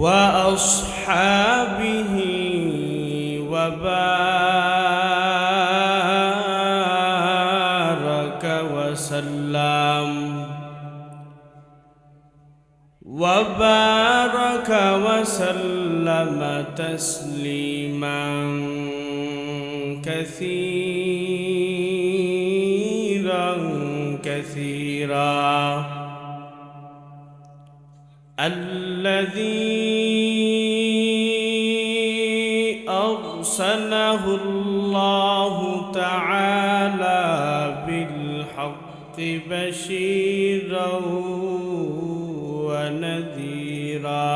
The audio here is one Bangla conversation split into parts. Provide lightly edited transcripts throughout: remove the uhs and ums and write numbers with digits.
وأصحابه وبارك وسلم تسليما كثيرا الذي أرسله الله تعالى بالحق بشيرا ونذيرا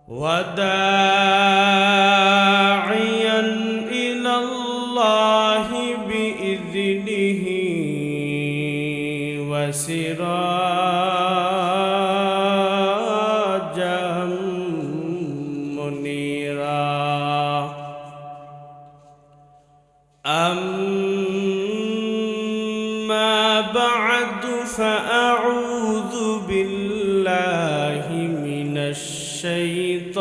وداعيا إلى الله بإذنه وسراجا منيرا. أما بعد فأعوذ بالله من الشيطان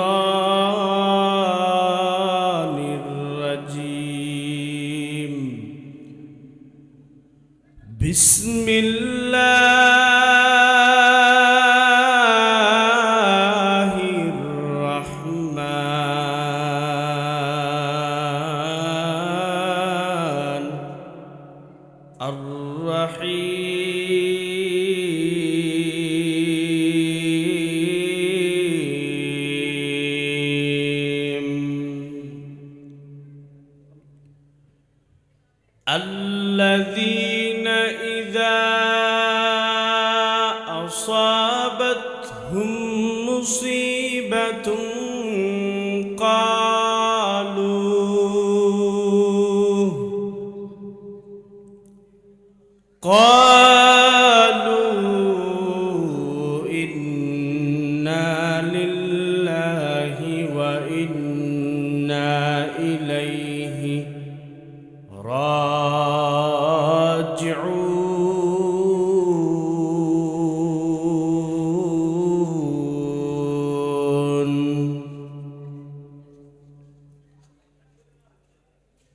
الرجيم. بسم الله الرحمن الرحيم. الذين إذا أصابتهم مصيبة قالوا إنا لله وإنا إليه راجعون.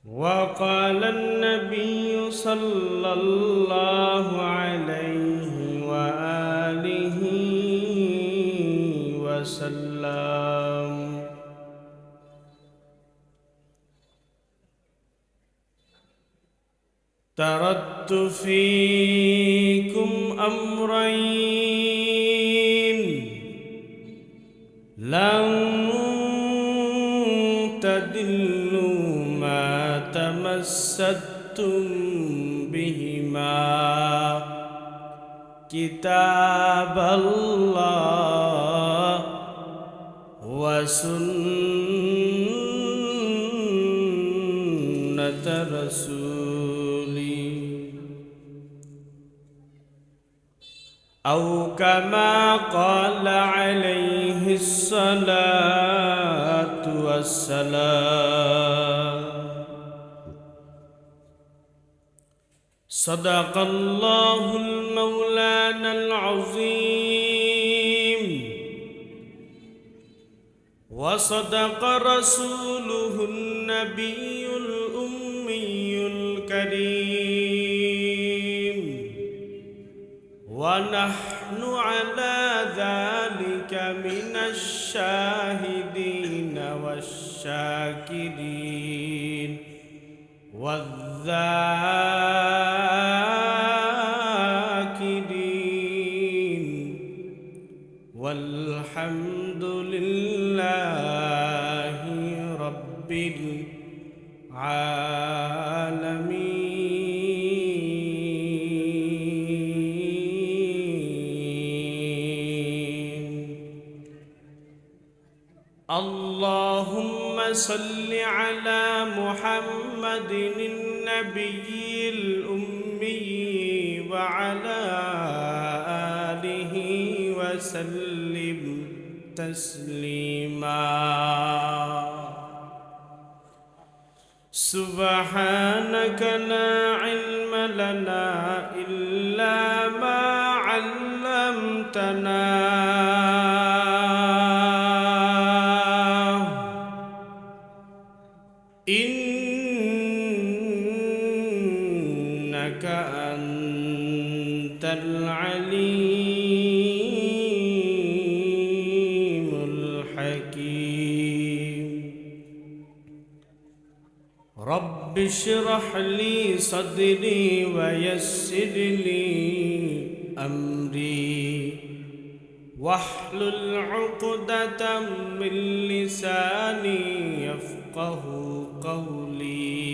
وقال النبي صلى الله عليه وآله وسلم: تركت فيكم أمرين لن تضلوا ما تمسكتم بهما كتاب الله وسنة رسولي، أو كما قال عليه الصلاة والسلام. صدق الله المولانا العظيم، وصدق رسوله النبي الأمي الكريم، ونحن على ذلك من الشاهدين والشاكرين والذاكرين، والحمد لله رب العالمين. اللهم صل على محمد النبي الأمي وعلى آله وسلم تسليما. سبحانك لا علم لنا إلا ما علمتنا إنك أنت العليم الحكيم رب اشرح لي صدري ويسر لي أمري واحلل عقدة من لساني يفقه قولي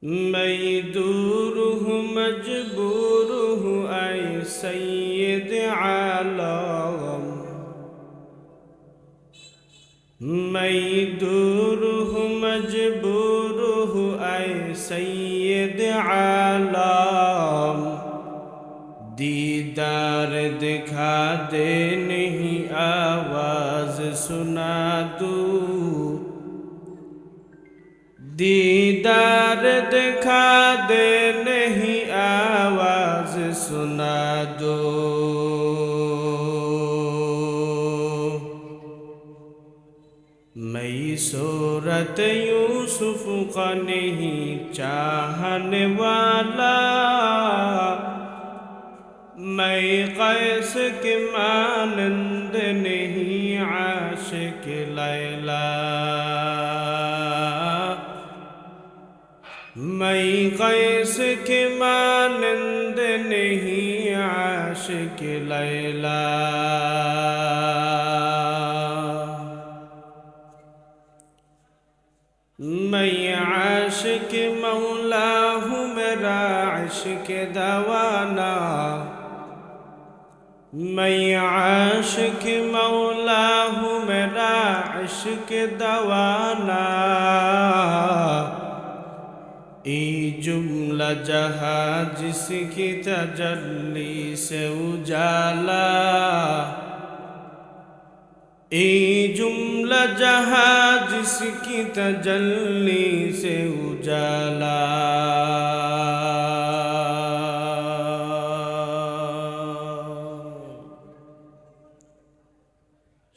ميدوره مجبوره أي سيد عالم ميدوره مجبوره أي سيد عالم दीदार दिखा दे नहीं आवाज सुना दूं दीदार दिखा दे नहीं आवाज सुना दो मैं सूरत यूसुफ का नहीं चाहने वाला मैं कैस के मानंद नहीं आशिक लैला मैं कैस के मानंद नहीं आशिक लैला मैं आशिक मौला हूँ मेरा इश्क दवाना मैं आशिक मौला हूँ मेरा इश्क दवाना ये जुमला जहाँ जिसकी तजल्ली से उजाला ये जुमला जहाँ जिसकी तजल्ली से उजाला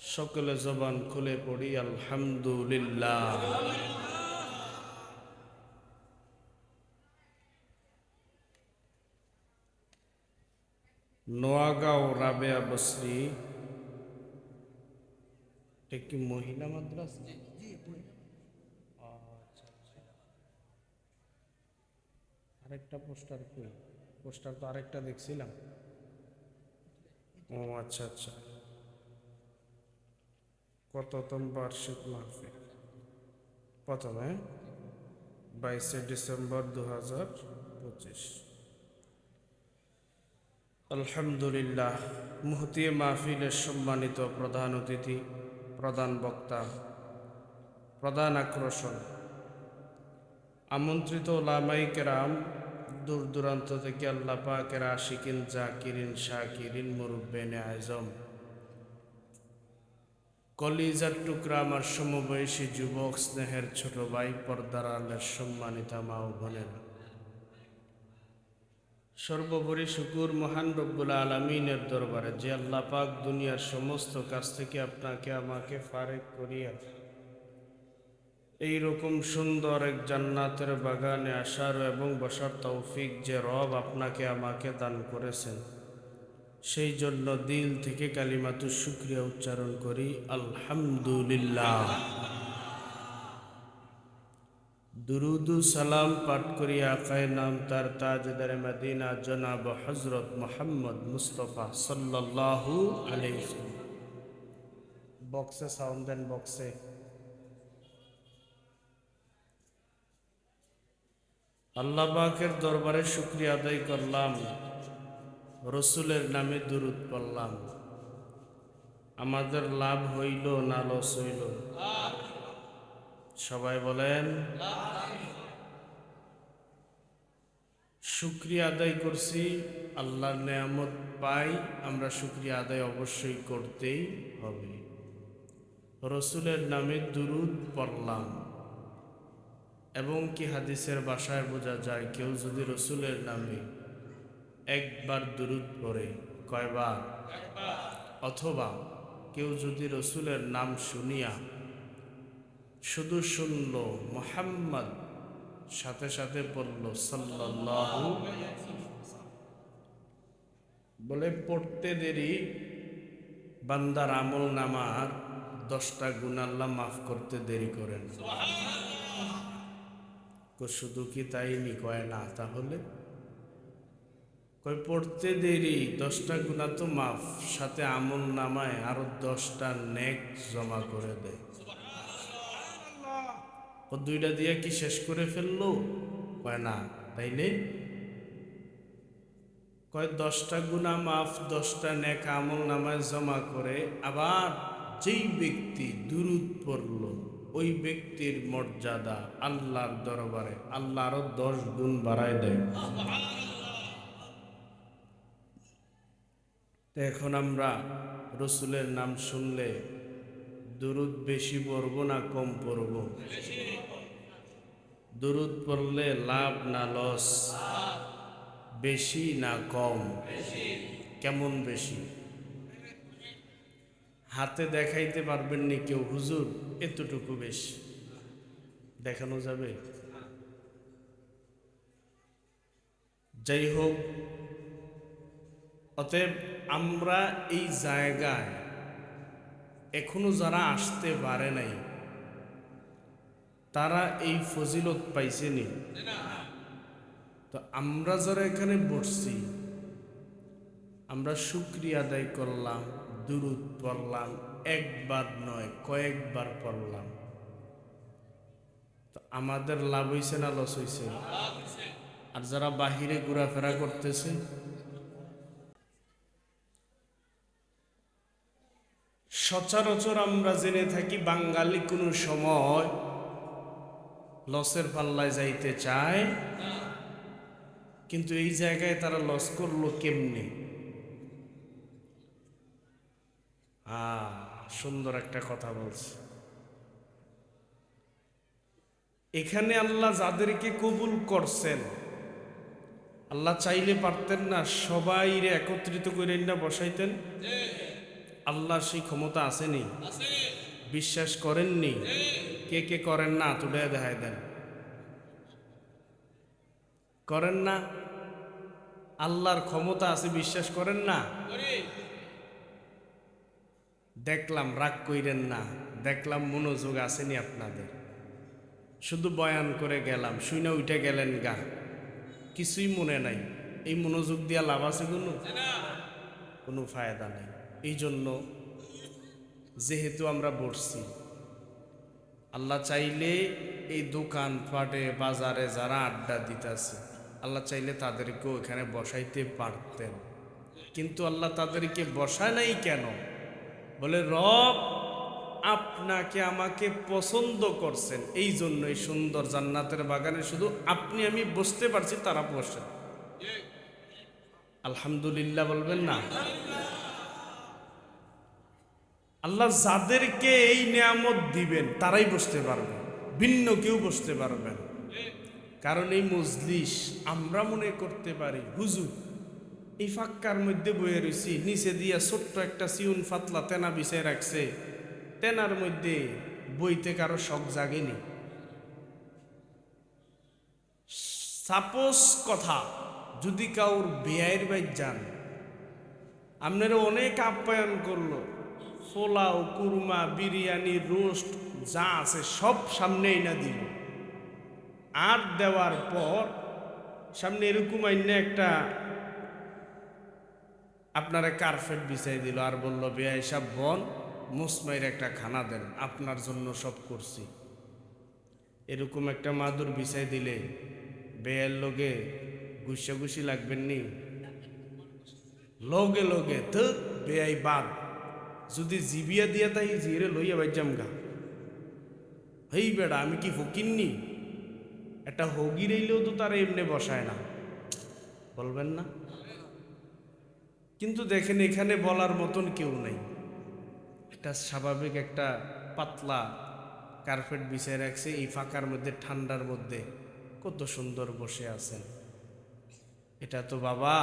সকলে জবান খুলে পড়ি আলহামদুলিল্লাহ নোয়াগাঁও রাবেয়া বসরি এটা কি মহিলা মাদ্রাসা আচ্ছা আরেকটা পোস্টার কই পোস্টার তো আরেকটা দেখছিলাম ও আচ্ছা কততম বার্ষিক মাহফিল প্রথমে 22 ডিসেম্বর 2025 আলহামদুলিল্লাহ মুহতি মাহফিলের সম্মানিত প্রধান অতিথি প্রধান বক্তা প্রধান আকর্ষণ আমন্ত্রিত উলামায়ে কেরাম দূর দূরান্ত থেকে আল্লাহ পাকের আশিকিন জাকিরিন শাকিরিন মুরব্বিনে আজম কলিজার টুকরা আমার সমবয়সী যুবক স্নেহের ছোট ভাই পর্দার আলের সম্মানিতা মা ও বোনেরা সর্বোপরি শুকুর মহান রব্বুল আলামিনের দরবারে যে আল্লাহ পাক দুনিয়ার সমস্ত কাজ থেকে আপনাকে আমাকে ফারেক করিয়া এই রকম সুন্দর এক জান্নাতের বাগানে আসার এবং বসার তৌফিক যে রব আপনাকে আমাকে দান করেছেন সেই জন্য দিল থেকে কালিমাতুশ শুকরিয়া উচ্চারণ করি আলহামদুলিল্লাহ दुरूद सलाम पाठ करी आकाए नाम तार ताजदार मदीना जनाब हजरत मोहम्मद मुस्तफ़ा सल्लल्लाहु अलैहि वसल्लम बॉक्से साउंड देन बॉक्से আল্লাহ পাকের দরবারে শুকরিয়া আদায় করলাম রসুলের নামে দুরূদ পড়লাম আমাদের লাভ হইল না লস হইল সবাই বলেন শুকরিয়া আদায় করছি আল্লাহর নেয়ামত পাই আমরা শুকরিয়া আদায় অবশ্যই করতেই হবে রসুলের নামে দুরূদ পড়লাম এবং কি হাদিসের ভাষায় বোঝা যায় কেউ যদি রসুলের নামে একবার দুরূদ পড়ে, কয়বার? অথবা কেউ যদি রসুলের নাম শুনিয়া শুধু শুনল মুহাম্মদ, সাথে সাথে বলল সাল্লাল্লাহু, বলে পড়তে দেরি বান্দার আমল নামার 10টা গুনাহ আল্লাহ মাফ করতে দেরি করেন। শুধু কি তাই নি? কয় না। তাহলে কয় পড়তে দেরি 10টা গুনাহ তো মাফ, সাথে আমল নামায় আরো 10টা নেক জমা করে দেয়। ও 2টা দিয়ে কি শেষ করে ফেললো? কয় না। তাইলে কয় 10টা গুনাহ মাফ, 10টা নেক আমল নামায় জমা করে। আবার যেই ব্যক্তি দুরূদ পড়ল ওই ব্যক্তির মর্যাদা আল্লাহর দরবারে আল্লাহ আরো 10 গুণ বাড়ায় দেয়। তো এখন আমরা রসুলের নাম শুনলে দুরূদ বেশি পড়ব না কম পড়ব? দুরূদ পড়লে লাভ না লস? বেশি না কম? কেমন বেশি? হাতে দেখাইতে পারবেন নি কেউ হুজুর এতটুকু বেশি? দেখানো যাবে? যাই হোক, অতএব আমরা এই জায়গায় এখনো যারা আসতে পারে নাই তারা এই ফজিলত পাইছেনি। তো আমরা যারা এখানে বসছি আমরা শুকরিয়া আদায় করলাম, দুরূদ পড়লাম, একবার নয় কয়েকবার পড়লাম। তো আমাদের লাভ হইছে না লস হইছে? আর যারা বাহিরে ঘোরাফেরা করতেছে, সচরাচর আমরা জেনে থাকি বাঙালি কোনো সময় লসের পাল্লায় যাইতে চায়, কিন্তু এই জায়গায় তারা লস করলো কেমনে? সুন্দর একটা কথা বলছে। এখানে আল্লাহ যাদেরকে কবুল করছেন, আল্লাহ চাইলে পারতেন না সবাইরে একত্রিত করে না বসাইতেন? আল্লাহ সেই ক্ষমতা আসেনি? বিশ্বাস করেননি? কে কে করেন না তুলে দেখায় দেন। করেন না? আল্লাহর ক্ষমতা আছে, বিশ্বাস করেন না? দেখলাম, রাগ কইরেন না, দেখলাম মনোযোগ আসেনি আপনাদের। শুধু বয়ান করে গেলাম, শুইনা উঠে গেলেন গা, কিছুই মনে নাই। এই মনোযোগ দিয়া লাভ আছে কোনো ফায়দা নেই। এই জন্য যেহেতু আমরা বসছি, আল্লাহ চাইলে এই দোকান পাটে বাজারে যারা আড্ডা দিতেছে আল্লাহ চাইলে তাদেরকেও এখানে বসাইতে পারতেন, কিন্তু আল্লাহ তাদেরকে বসায় নাই কেন? বলে রব আপনাকে আমাকে পছন্দ করছেন, এই জন্য এই সুন্দর জান্নাতের বাগানে শুধু আপনি আমি বসতে পারছি, তারা বসেন। আলহামদুলিল্লাহ বলবেন না? আল্লাহ যাদেরকে এই নিয়ামত দিবেন তারাই বসতে পারবে, ভিন্ন কেউ বসতে পারবেন। কারণ এই মজলিস আমরা মনে করতে পারি হুজুর এই ফাক্কার মধ্যে বয়ে রয়েছি, নিচে দিয়া ছোট্ট একটা সিউন ফাতলা তেনা বিছায় রাখছে, তেনার মধ্যে বইতে কারো শখ জাগেনি। সাপোজ কথা, যদি কাউর বেয়াইর বাইর যান, আপনারা অনেক আপ্যায়ন করলো, পোলাও কুরমা বিরিয়ানি রোস্ট যা আছে সব সামনেই না দিল, আর দেওয়ার পর সামনে এরকম আইনে একটা আপনারা কার্পেট বিছাই দিল আর বলল বেয়াই সাহেব বন মুসমাইর একটা খানা দেন, আপনার জন্য সব করছি। এরকম একটা মাদুর বিছাই দিলে বেয়ের লগে গুছি লাগবেন নি? লগে লগে তো বেয়াই বাদ, যদি জিবিয়া দিয়া তাই জিরে লইয়া বাইজাম গা, হেই বেড়া আমি কি ফকিননি? একটা হগি রইলেও তো তারা এমনি বসায় না, বলবেন না? কিন্তু দেখেন এখানে বলার মতন কেউ নেই, এটা স্বাভাবিক একটা পাতলা কার্পেট বিছিয়ে রাখছে, এই ফাঁকার মধ্যে ঠান্ডার মধ্যে কত সুন্দর বসে আছেন। এটা তো বাবা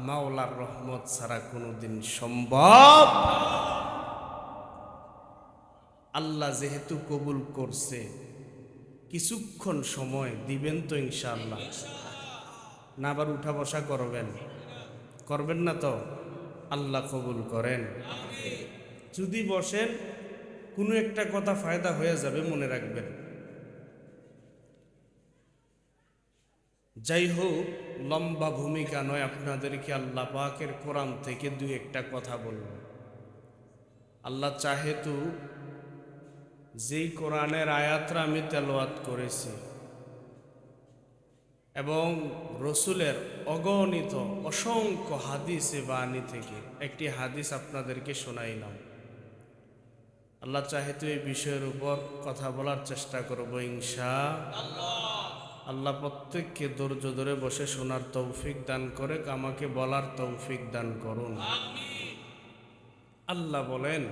মাওলার রহমত ছাড়া কোনোদিন সম্ভব। আল্লাহ যেহেতু কবুল করছে, কিছুক্ষণ সময় দিবেন তো ইনশাআল্লাহ। না আবার উঠা বসা করবেন, করবেন না তো? আল্লাহ কবুল করেন। যদি বসেন কোনো একটা কথা ফায়দা হয়ে যাবে, মনে রাখবেন। যাই হোক, লম্বা ভূমিকা নয়, আপনাদেরকে আল্লাহ পাকের কোরআন থেকে দুই একটা কথা বলব। আল্লাহ চাহে তো যেই কোরআনের আয়াতরা আমি তেলাওয়াত করেছি এবং রসুলের অগণিত অসংখ্য হাদিসে বাণী থেকে একটি হাদিস আপনাদেরকে শোনাইলাম। আল্লাহ চাহে তো এই বিষয়ের উপর কথা বলার চেষ্টা করব ইনশাআল্লাহ। আল্লাহ প্রত্যেককে ধৈর্য ধরে বসে শোনার তৌফিক দান করে, আমাকে বলার তৌফিক দান করুন। আল্লাহ বলেন,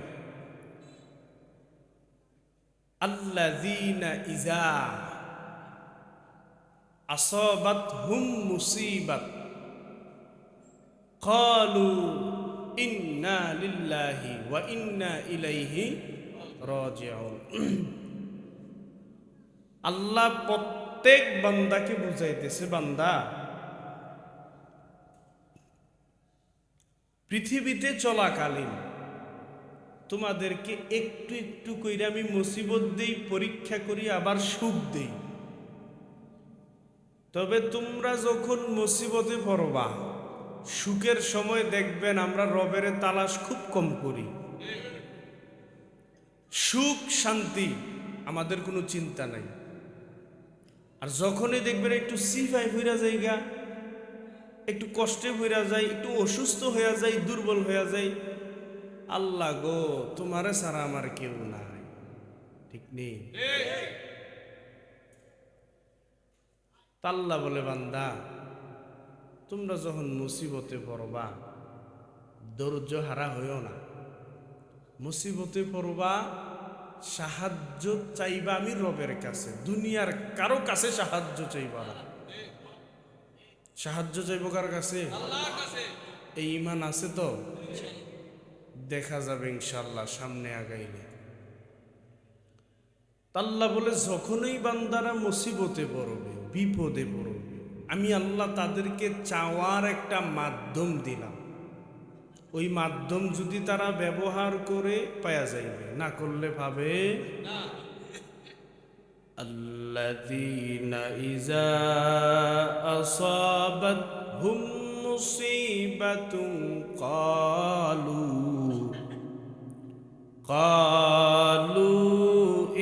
আল্লাযীনা ইযা আসাবাতহুম মুসিবাত ক্বালু ইন্না লিল্লাহি ওয়া ইন্না ইলাইহি রাজিউন। আল্লাহ প্রত্যেক বান্দাকে বুঝাইতেছে, বান্দা পৃথিবীতে চলাকালীন তোমাদেরকে একটু একটু কইরা আমি মুসিবত দেই, পরীক্ষা করি, আবার সুখ দেই। তবে তোমরা যখন মুসিবতে পড়বা, সুখের সময় দেখবেন আমরা রবের তালাশ খুব কম করি। সুখ শান্তি আমাদের কোনো চিন্তা নাই। আর যখনই দেখবেন একটু সিফাই হইয়া যাইগা, একটু কষ্টে হইয়া যায়, একটু অসুস্থ হইয়া যায়, দুর্বল হইয়া যায়, আল্লাহ গো তোমারে ছাড়া আমার কেউ নাই। ঠিক নেই? আল্লাহ বলে, বান্দা তোমরা যখন মুসিবতে পড়বা ধৈর্য হারা হইও না। মুসিবতে পড়বা, সাহায্য চাইবা আমি রবের কাছে, দুনিয়ার কারো কাছে সাহায্য চাইবা না। সাহায্য চাইব কার কাছে? আল্লাহর কাছে। এই ঈমান আছে তো? দেখা যাবে ইনশাআল্লাহ সামনে আগাইলে। আল্লাহ বলে, যখনই বান্দারা মুসিবতে পড়বে, বিপদে পড়বে, আমি আল্লাহ তাদেরকে চাওয়ার একটা মাধ্যম দিলাম। ওই মাধ্যম যদি তারা ব্যবহার করে পাওয়া যাইবে, না করলে পাবে না। আল্লাযীনা ইযা আসাবাতহুম মুসিবাতুন ক্বালু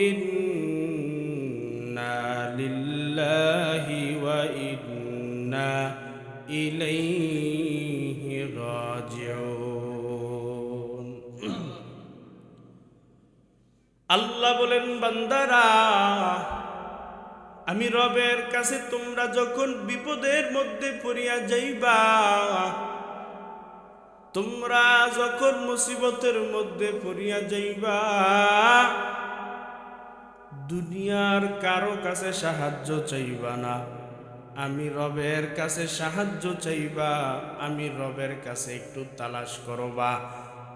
ইন্না লিল্লাহি ওয়া ইন্না ইলাইহি রাজিউন। আল্লাহ বলেন, বান্দারা আমি রবের কাছে তোমরা যখন বিপদের মধ্যে পড়িয়া যাইবা, তোমরা যখন মুসিবতের মধ্যে পড়িয়া যাইবা, দুনিয়ার কারো কাছে সাহায্য চাইবা না, আমি রবের কাছে সাহায্য চাইবা। আমি রবের কাছে একটু তালাশ করবা,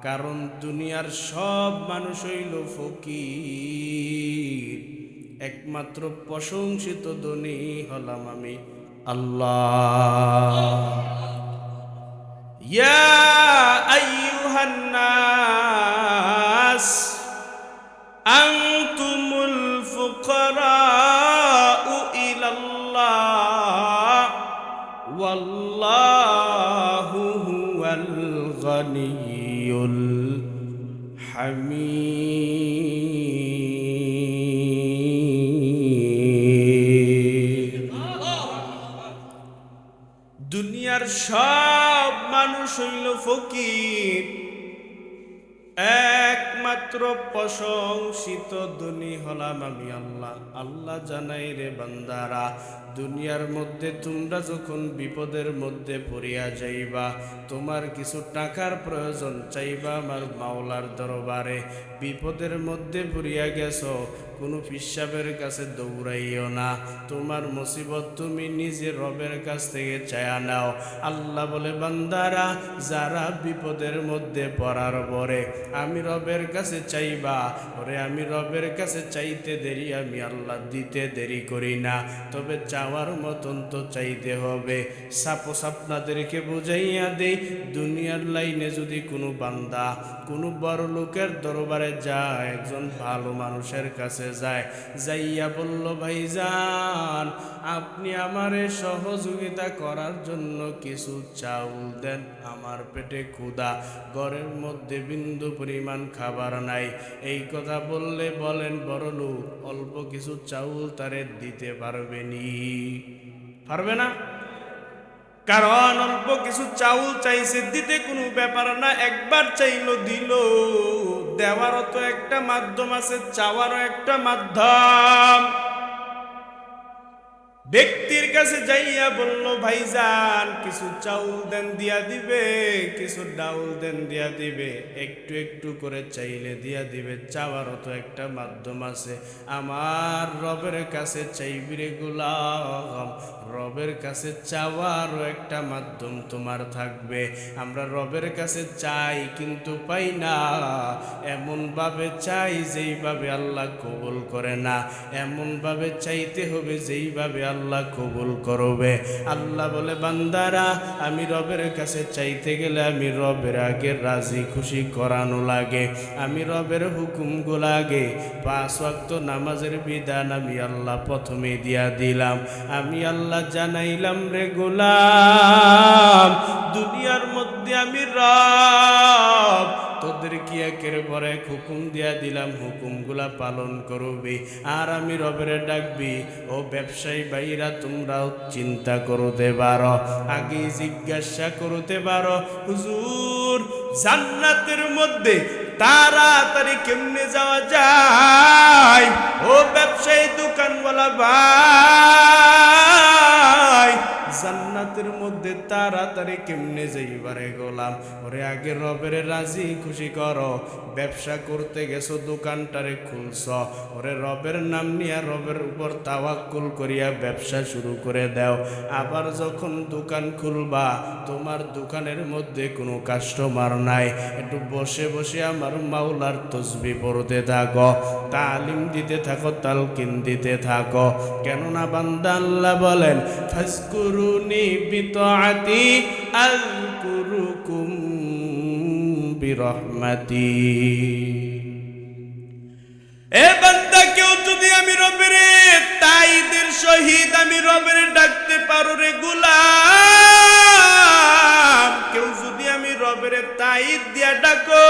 কারণ দুনিয়ার সব মানুষ হইল ফকির, একমাত্র প্রশংসিত ধনী হলাম আমি আল্লাহ। ইয়া আইয়ুহান নাস আনতুমুল ফুকারাউ ইলাল্লাহ ওয়াল্লাহু হুয়াল গনিয়্যুল হামিদ। দুনিয়ার সব মানুষ হইল ফকির, একমাত্র প্রশংসিত ধনী হলাম আমি আল্লাহ। আল্লাহ জানাই রে বান্দারা, দুনিয়ার মধ্যে তোমরা যখন বিপদের মধ্যে পড়িয়া যাইবা, তোমার কিছু টাকার প্রয়োজন চাইবা আমার মাওলার দরবারে। বিপদের মধ্যে পড়িয়া গেছো, কোনো পিসাবের কাছে দৌড়াইও না, তোমার মুসিবত তুমি নিজে রবের কাছ থেকে চায়া নাও। আল্লাহ বলে বান্দারা যারা বিপদের মধ্যে পড়ার পরে আমি রবের কাছে চাইবা, ওরে আমি রবের কাছে চাইতে দেরি আমি আল্লাহ দিতে দেরি করি না, তবে চাওয়ার মতন তো চাইতে হবে। সাপোজ আপনাদেরকে বুঝাইয়া দেই, দুনিয়ার লাইনে যদি কোনো বান্দা কোনো বড় লোকের দরবারে যায়, একজন ভালো মানুষের কাছে যায়, যাইয়া বলল ভাইজান আপনি আমারে সহযোগিতা করার জন্য কিছু চাউল দেন, আমার পেটে ক্ষুধা, ঘরের মধ্যে বিন্দু পরিমাণ খাবার নাই। এই কথা বললে বলেন বড় লোক অল্প কিছু চাউল তারে দিতে পারবেনি? পারবে না। কারণ অল্প কিছু চাউল চাইছে, দিতে কোনো ব্যাপার না, একবার চাইলো দিল। দেওয়ারও তো একটা মাধ্যম আছে, চাওয়ারও একটা মাধ্যম। ব্যক্তির কাছে যাইয়া বলল ভাইজান কিছু চাউল দেন দিয়া দিবে, কিছু ডাউল দেন দিয়া দিবে, একটু একটু করে চাইলে দিয়া দিবে, চাওয়ারও তো একটা মাধ্যম আছে। আমার রবের কাছে চাইবি রে গোলাম, রবের কাছে চাওয়ারও একটা মাধ্যম তোমার থাকবে। আমরা রবের কাছে চাই কিন্তু পাই না, এমনভাবে চাই যেইভাবে আল্লাহ কবুল করে না, এমনভাবে চাইতে হবে যেইভাবে আল্লাহ কবুল করবে। আল্লাহ বলে বান্দারা আমি রবের কাছে চাইতে গেলে আমি রবের আগে রাজি খুশি করানো লাগে, আমি রবের হুকুমগুলো আগে 5 ওয়াক্ত নামাজের বিধান আমি আল্লাহ প্রথমে দিয়া দিলাম। আমি আল্লাহ জানাইলাম রে গোলাম দুনিয়ার মধ্যে আমি রব, তোদের কি একের পর এক হুকুম দিয়া দিলাম, হুকুমগুলা পালন করবি আর আমি রবের ডাকবি। ও ব্যবসায়ী ভাইরা তোমরাও চিন্তা করতে পারো, আগে জিজ্ঞাসা করতে পারো হুজুর জান্নাতের মধ্যে তাড়াতাড়ি কেমনে যাওয়া যায়? ও ব্যবসায়ী দোকানওয়ালা ভাই জান্নাতের মধ্যে তাড়াতাড়ি কেমনে যাইবারে গোলাম? ওরে আগে রবের রাজি খুশি করো, ব্যবসা করতে গেছো দোকানটারে খুলছ, ওরে রবের নাম নিয়ে রবের উপর তাওয়াক্কুল করিয়া ব্যবসা শুরু করে দাও। আবার যখন দোকান খুলবা তোমার দোকানের মধ্যে কোনো কাস্টমার নাই, একটু বসে বসে আমার মাওলার তসবিহ পড়তে থাকো, তালিম দিতে থাকো, তালকিন দিতে থাকো। কেননা বান্দা আল্লাহ বলেন ফাজকুরুনি বিতাআতি আযকুরুকুম বিরহমাতি। এ বান্দা কেউ যদি আমি রবের তাইদের সহিত আমি রবের ডাকতে পারো রে গোলাম, কেউ যদি আমি রবের তাইদ দিয়া ডাকো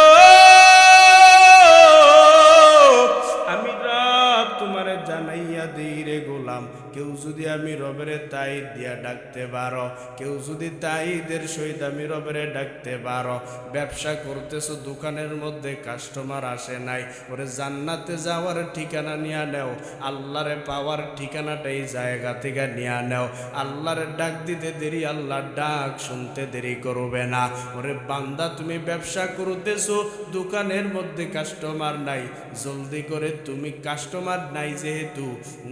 আমি রব তোমারে জানাইয়া দেই রে গোলাম। কেউ যদি আমি রবের তাইদ দিয়া ডাকতে পারো, কেউ যদি তাইদের সহিত আমি রবের ডাকতে পারো, ব্যবসা করতেছো দোকানের মধ্যে কাস্টমার আসে নাই, ওরে জান্নাতে যাওয়ার ঠিকানা নিয়ে নেও, আল্লাহরে পাওয়ার ঠিকানাটাই জায়গা থেকে নিয়ে নেও। আল্লাহরে ডাক দিতে দেরি, আল্লাহর ডাক শুনতে দেরি করবে না। ওরে বান্দা তুমি ব্যবসা করতেছো দোকানের মধ্যে কাস্টমার নাই, জলদি করে তুমি কাস্টমার নাই যেহেতু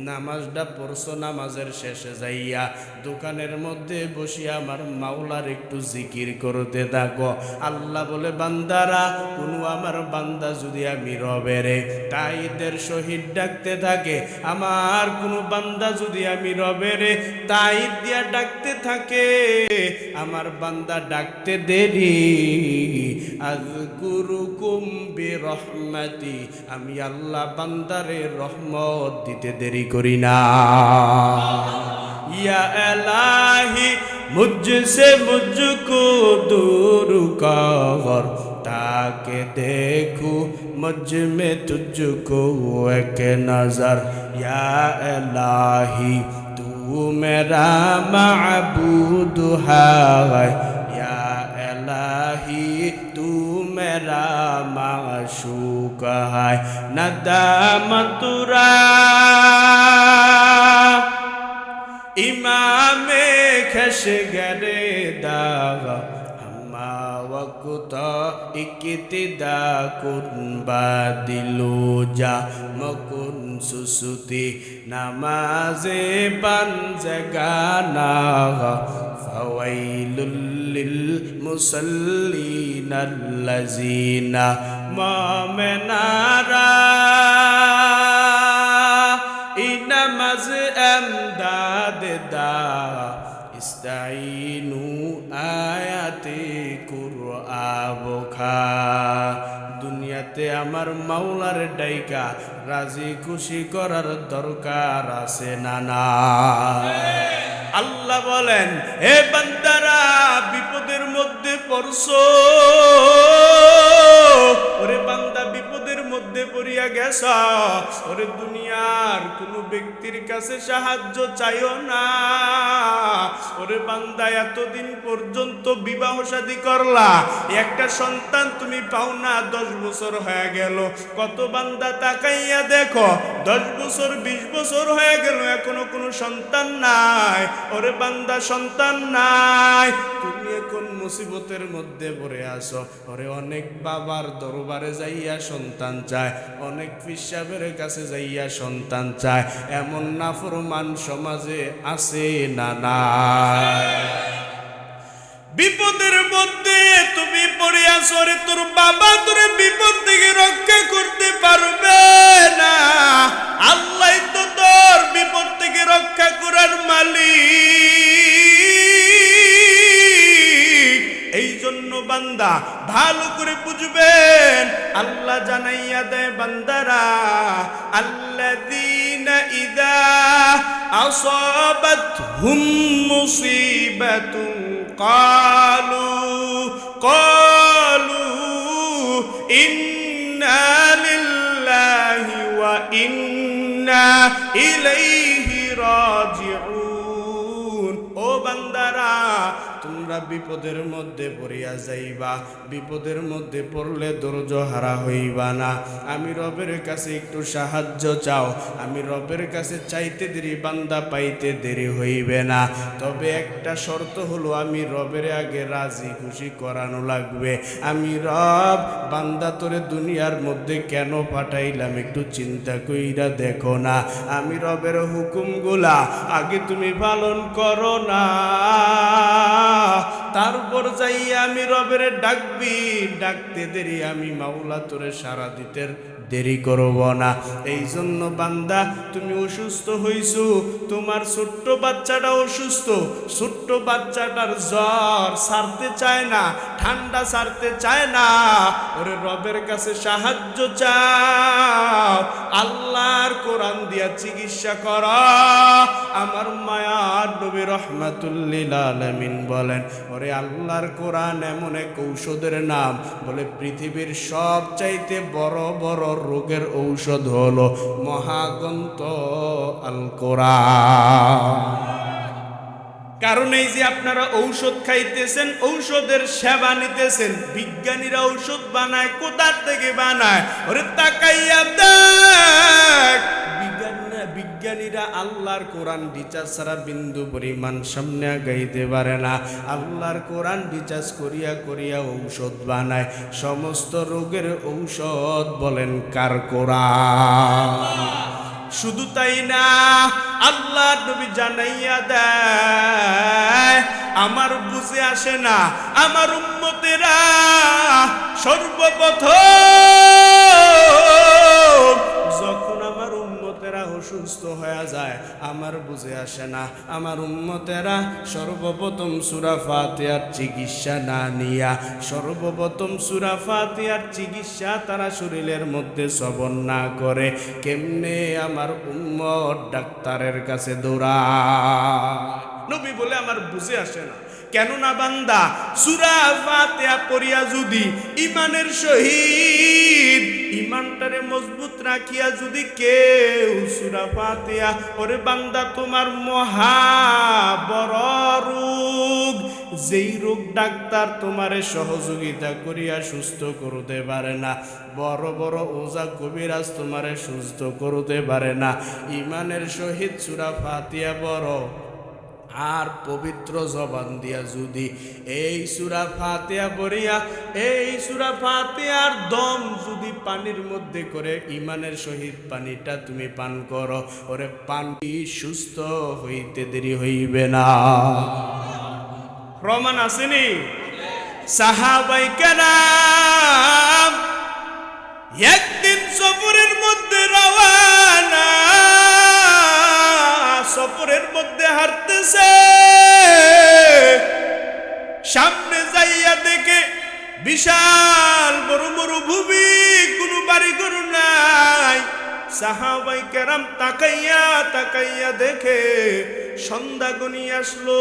নামাজটা পড়ছো, নামাজের শেষে যাইয়া দোকানের মধ্যে বসিয়া আমার মাওলার একটু জিকির করতে থাকো। আল্লাহ বলে বান্দারা কোনো আমার বান্দা যদি আমি রবের তাইদের শহীদ ডাকতে থাকে, আমার কোনো বান্দা যদি আমি রবের তাইদ দিয়া ডাকতে থাকে, আমার বান্দা ডাকতে দেরি আযকুরুকুম বিরহমাতি, আমি আল্লাহ বান্দারে রহমত দিতে দেরি করি না। ইয়া ইলাহি মুঝসে মুঝকো दूर कर, ताके देखूं मुझ में तुझको एक नजर। या इलाही तू मेरा माबूद है, या इलाही तू मेरा माशूक है। नदामतुरा इमामे खशगरे दागा हम्मा वक ভক্ত ইকিতিদা কুন বাদিলু যা মকুন সুসুতি নামাজে পাঞ্জগানা ফাওয়াইলুল লিল মুসাল্লিনাল্লাযিনা মুমিনারা ইনামাজ আমদাদ দা ইস্তাইনু আয়াতে কুরআবখা দুনিয়াতে আমার মাওলার ডাইকা রাজি খুশি করার দরকার আছে না না আল্লাহ বলেন হে বান্দারা বিপদের মধ্যে পড়ছো ওরে বান্দা বিপদের মধ্যে পড়িয়া গেছ ওরে দুনিয়ার কোনো ব্যক্তির কাছে সাহায্য চাইও না ওরে বান্দা এতদিন পর্যন্ত বিবাহ শাদী করলা একটা সন্তান তুমি পাও না 10 বছর হয়ে গেল কত বান্দা তাকাইয়া দেখো 10 বছর 20 বছর হয়ে গেল এখনো কোনো সন্তান নাই ওরে বান্দা সন্তান নাই তুমি এখন মুসিবতের মধ্যে পড়ে আসো ওরে অনেক বাবার দরবারে যাইয়া সন্তান চায় অনেক পিসাবের কাছে যাইয়া সন্তান চায় এমন নাফরমান সমাজে আছে না না বিপদের মধ্যে তুমি পড়ে আসো রে তোর বাবা তোরে বিপদ থেকে রক্ষা করতে পারবে না আল্লাহ তো তোর বিপদ থেকে রক্ষা করার মালিক এই জন্য বান্দা ভালো করে বুঝবেন আল্লাহ জানাইয়া দেয় বান্দারা আল্লাযীনা ইযা আসাবাতহুম মুসিবাতুন قالوا إنا لله وإنا إليه راجعون ও বান্দারা তোমরা বিপদের মধ্যে পড়িয়া যাইবা বিপদের মধ্যে পড়লে ধৈর্য হারা হইবা না আমি রবের কাছে একটু সাহায্য চাও আমি রবের কাছে চাইতে দেরি বান্দা পাইতে দেরি হইবে না তবে একটা শর্ত হলো আমি রবের আগে রাজি খুশি করানো লাগবে আমি রব বান্দা তোরে দুনিয়ার মধ্যে কেন পাঠাইলাম একটু চিন্তা কইরা দেখো না আমি রবের হুকুমগুলা আগে তুমি পালন করো না তারপর যাইয়া আমি রবের ডাকবি ডাকতে দেরি আমি মাওলা তোরে সারা দিতে দেরি করব না এই জন্য বান্দা তুমি অসুস্থ হইছো তোমার ছোট্ট বাচ্চাটা অসুস্থ ছোট্ট বাচ্চাটার জ্বর সারতে চায় না ঠান্ডা সারতে চায় না ওরে রবের কাছে সাহায্য চাও আল্লাহর কোরআন দিয়া চিকিৎসা করা আমার মায়ার নবী রাহমাতুল লিল আলামিন বলেন ওরে আল্লাহর কোরআন এমন এক ঔষধের নাম বলে পৃথিবীর সবচাইতে বড় বড় রোগের ঔষধ হলো মহাগ্রন্থ আল কোরআন কারণ এই যে আপনারা ঔষধ খাইতেছেন ঔষধের সেবা নিতেছেন বিজ্ঞানীরা ঔষধ বানায় কোথা থেকে বানায় ওরে তাকাইয়া দেখ বিজ্ঞানীরা আল্লাহর কোরআন রিচার্জ ছাড়া বিন্দু পরিমাণ সামনে আগাইতে পারে না আল্লাহর কোরআন রিচার্জ করিয়া করিয়া ঔষধ বানায় সমস্ত রোগের ঔষধ বলেন কার কোরআন শুধু তাই না আল্লাহ নবী জানাইয়া দেয় আমার বুঝে আসে না আমার উম্মতেরা সর্বপ্রথম যখন আমার উম্মতেরা অসুস্থ হয়ে যায় আমার বুঝে আসে না আমার উম্মতেরা সর্বপ্রথম সূরা ফাতিহার চিকিৎসা না নিয়া সর্বপ্রথম সূরা ফাতিহার চিকিৎসা তারা শরীরের মধ্যে শ্রবণ না করে কেমনে আমার উম্মত ডাক্তারের কাছে দৌড়ায় নবী বলে আমার বুঝে আসে না কেননা বান্দা সূরা ফাতিহা পড়িয়া যদি ঈমানের সহিত ঈমানটারে মজবুত রাখিয়া যদি কেউ সূরা ফাতিহা ওরে বান্দা তোমার মহা বড় রোগ যেই রোগ ডাক্তার তোমারে সহযোগিতা করিয়া সুস্থ করতে পারে না বড় বড় ওজা কবিরাজ তোমারে সুস্থ করতে পারে না ঈমানের সহিত সূরা ফাতিহা বড় আর পবিত্র জবান দিয়া যদি এই সূরা ফাতিহা পড়িয়া এই সূরা ফাতিহার দম যদি পানির মধ্যে করে ইমানের সহিত পানিটা তুমি পান করো, ওরে পানি সুস্থ হইতে দেরি হইবে না। প্রমাণ আসেনি? সাহাবায়ে কেরাম একদিন সফরের মধ্যে রওয়ানা, সফরের মধ্যে হাঁটতেছে, সামনে যাইয়া দেখে বিশাল বড় মরুভূমি, কোনো বাড়িঘর নাই। সাহাবায়ে কেরাম তাকাইয়া তাকাইয়া দেখে সন্ধ্যা গনিয়ে আসলো।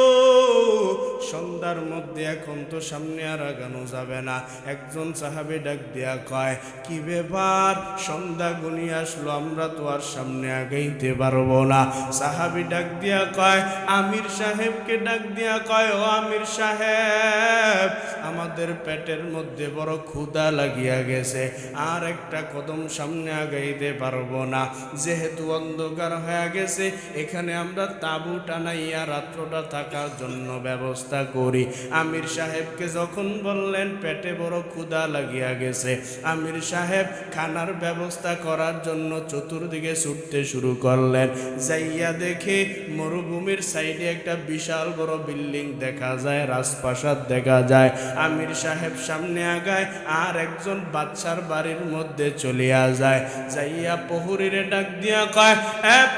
সন্ধ্যার মধ্যে এখন তো সামনে আর আগানো যাবে না। একজন সাহাবী ডাক দিয়া কয়, কি ব্যাপার, সন্ধ্যা গনিয়ে আসলো, আমরা তো আর সামনে আগাইতে পারবো না। সাহাবী ডাক দিয়া কয়, আমির সাহেবকে ডাক দিয়া কয়, ও আমির সাহেব, আমাদের পেটের মধ্যে বড় ক্ষুধা লাগিয়া গেছে, আর একটা কদম সামনে আগাইতে পারবো না। যেহেতু অন্ধকার হয়ে গেছে, এখানে আমরা তাঁবু টানাইয়া রাত্রটা থাকার জন্য ব্যবস্থা করি। আমির সাহেবকে যখন বললেন পেটে বড় ক্ষুধা লাগিয়া গেছে, আমির সাহেব খানার ব্যবস্থা করার জন্য চতুর্দিকে ছুটতে শুরু করলেন। যাইয়া দেখে মরুভূমির সাইডে একটা বিশাল বড় বিল্ডিং দেখা যায়, রাজপ্রাসাদ দেখা যায়। আমির সাহেব সামনে আগায়, আর একজন বাচ্চার বাড়ির মধ্যে চলিয়া যায়। যাইয়া প্রহরীরে ডাক দিয়া কয়,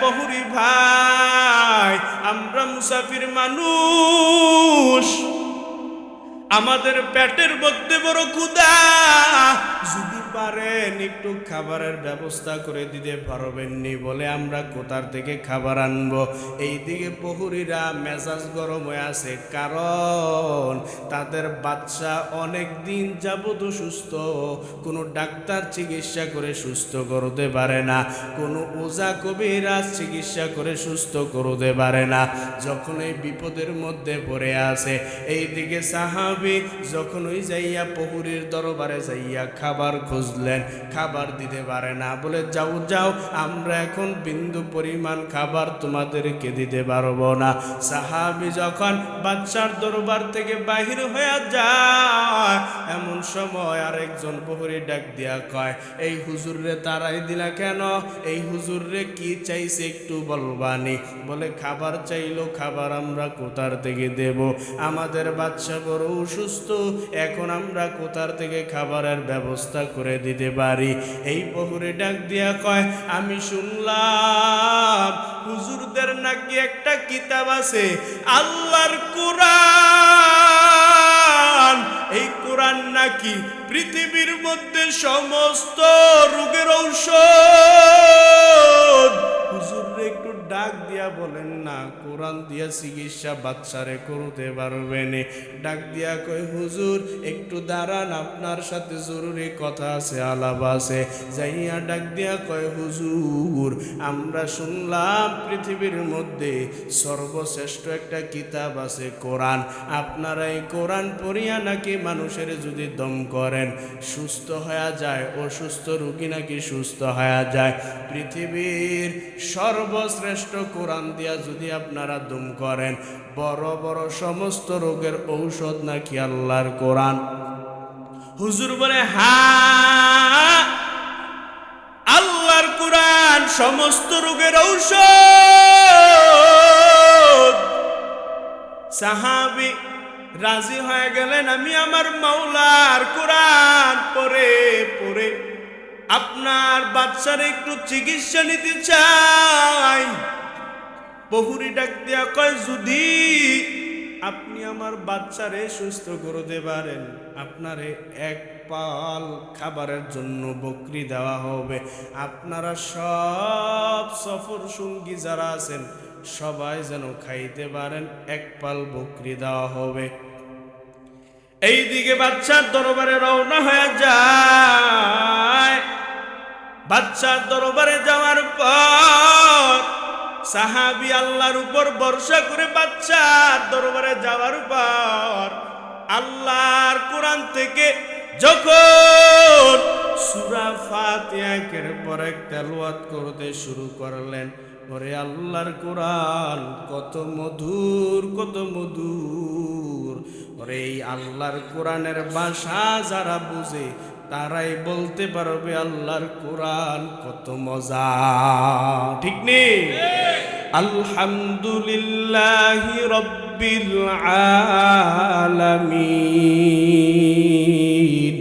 প্রহরী ভাই, আমরা মুসাফির মানুষ, আমাদের পেটের মধ্যে বড় ক্ষুধা, যদি পারেন একটু খাবারের ব্যবস্থা করে দিতে পারবেননি? বলে, আমরা কোথার থেকে খাবার আনবো? এইদিকে প্রহরীরা মেজাজ গরম হয়ে আছে, কারণ তাদের বাচ্চা অনেক দিন যাবত সুস্থ, কোনো ডাক্তার চিকিৎসা করে সুস্থ করতে পারে না, কোনো ওজা কবিরাজ চিকিৎসা করে সুস্থ করতে পারে না। যখন এই বিপদের মধ্যে পড়ে আছে, এইদিকে সাহাবী যখন ওই যাইয়া প্রহরীর দরবারে যাইয়া খাবার খুঁজলেন, খাবার দিতে পারে না। বলে, যাও যাও, আমরা এখন বিন্দু পরিমাণ খাবার তোমাদেরকে দিতে পারবো না। সাহাবী যখন বাদশার দরবার থেকে বাহির হয়ে যায়, এমন সময় আরেকজন প্রহরী ডাক দিয়া কয়, এই হুজুররে তাড়াই দিলা কেন? এই হুজুররে কি চাইছে একটু বলবানি? বলে, খাবার চাইলো, খাবার আমরা কোথার থেকে দেব? আমাদের বাদশা বড় অসুস্থ, এখন আমরা কোথার থেকে খাবারের ব্যবস্থা করে দিতে পারি? এই প্রহরী ডাক দিয়া কয়, আমি শুনলাম হুজুরদের নাকি একটা কিতাব আছে, আল্লাহর কোরআন। এই কোরআন নাকি পৃথিবীর মধ্যে সমস্ত রোগের ঔষধ। হুজুররে একটু ডাক দিয়া বলেন না, কোরআন দিয়া চিকিৎসা বাচ্চারে করতে পারবেন? ডাক দিয়া কয়, হুজুর একটু দাঁড়ান, আপনার সাথে জরুরি কথা আছে, আলাপ আছে। যাইয়া ডাক দিয়া কয়, হুজুর, আমরা শুনলাম পৃথিবীর মধ্যে সর্বশ্রেষ্ঠ একটা কিতাব আছে কোরআন। আপনারা এই কোরআন পড়িয়া নাকি মানুষের যদি দম করেন সুস্থ হয়ে যায়, অসুস্থ রোগী নাকি সুস্থ হয়ে যায়। পৃথিবীর সর্বশ্রেষ্ঠ কোরআন দিয়া যদি আপনারা দম করেন, বড় বড় সমস্ত রোগের ঔষধ নাকি আল্লাহর কোরআন। হুজুর বলে, হ্যাঁ, আল্লাহর কোরআন সমস্ত রোগের ঔষধ। সাহাবী রাজি হয়ে গেলেন, আমি আমার মাওলার কোরআন পড়ে পড়ে আপনার বাচ্চার একটু চিকিৎসা নিতে চাই। প্রহরী ডাক দিয়া কয়, যদি আপনি আমার বাচ্চারে সুস্থ করতে পারেন, আপনারে এক পাল খাবারের জন্য বকরি দেওয়া হবে। আপনারা সব সফর সঙ্গী যারা আছেন সবাই যেন খাইতে পারেন, এক পাল বকরি দেওয়া হবে। এইদিকে বাচ্চার দরবারে রওনা হয়ে যায়। বাচ্চার দরবারে যাওয়ার পর সাহাবী আল্লাহর উপর ভরসা করে বাচ্চার দরবারে যাওয়ার পর আল্লাহর কোরআন থেকে যখন সূরা ফাতিহার পরে তেলাওয়াত করতে শুরু করলেন, ওরে আল্লাহর কোরআন কত মধুর, কত মধুর। ওরে এই আল্লাহর কোরআনের ভাষা যারা বুঝে তারাই বলতে পারবে আল্লাহর কোরআন কত মজা, ঠিক নেই? আলহামদুলিল্লাহি রাব্বিল আলামিন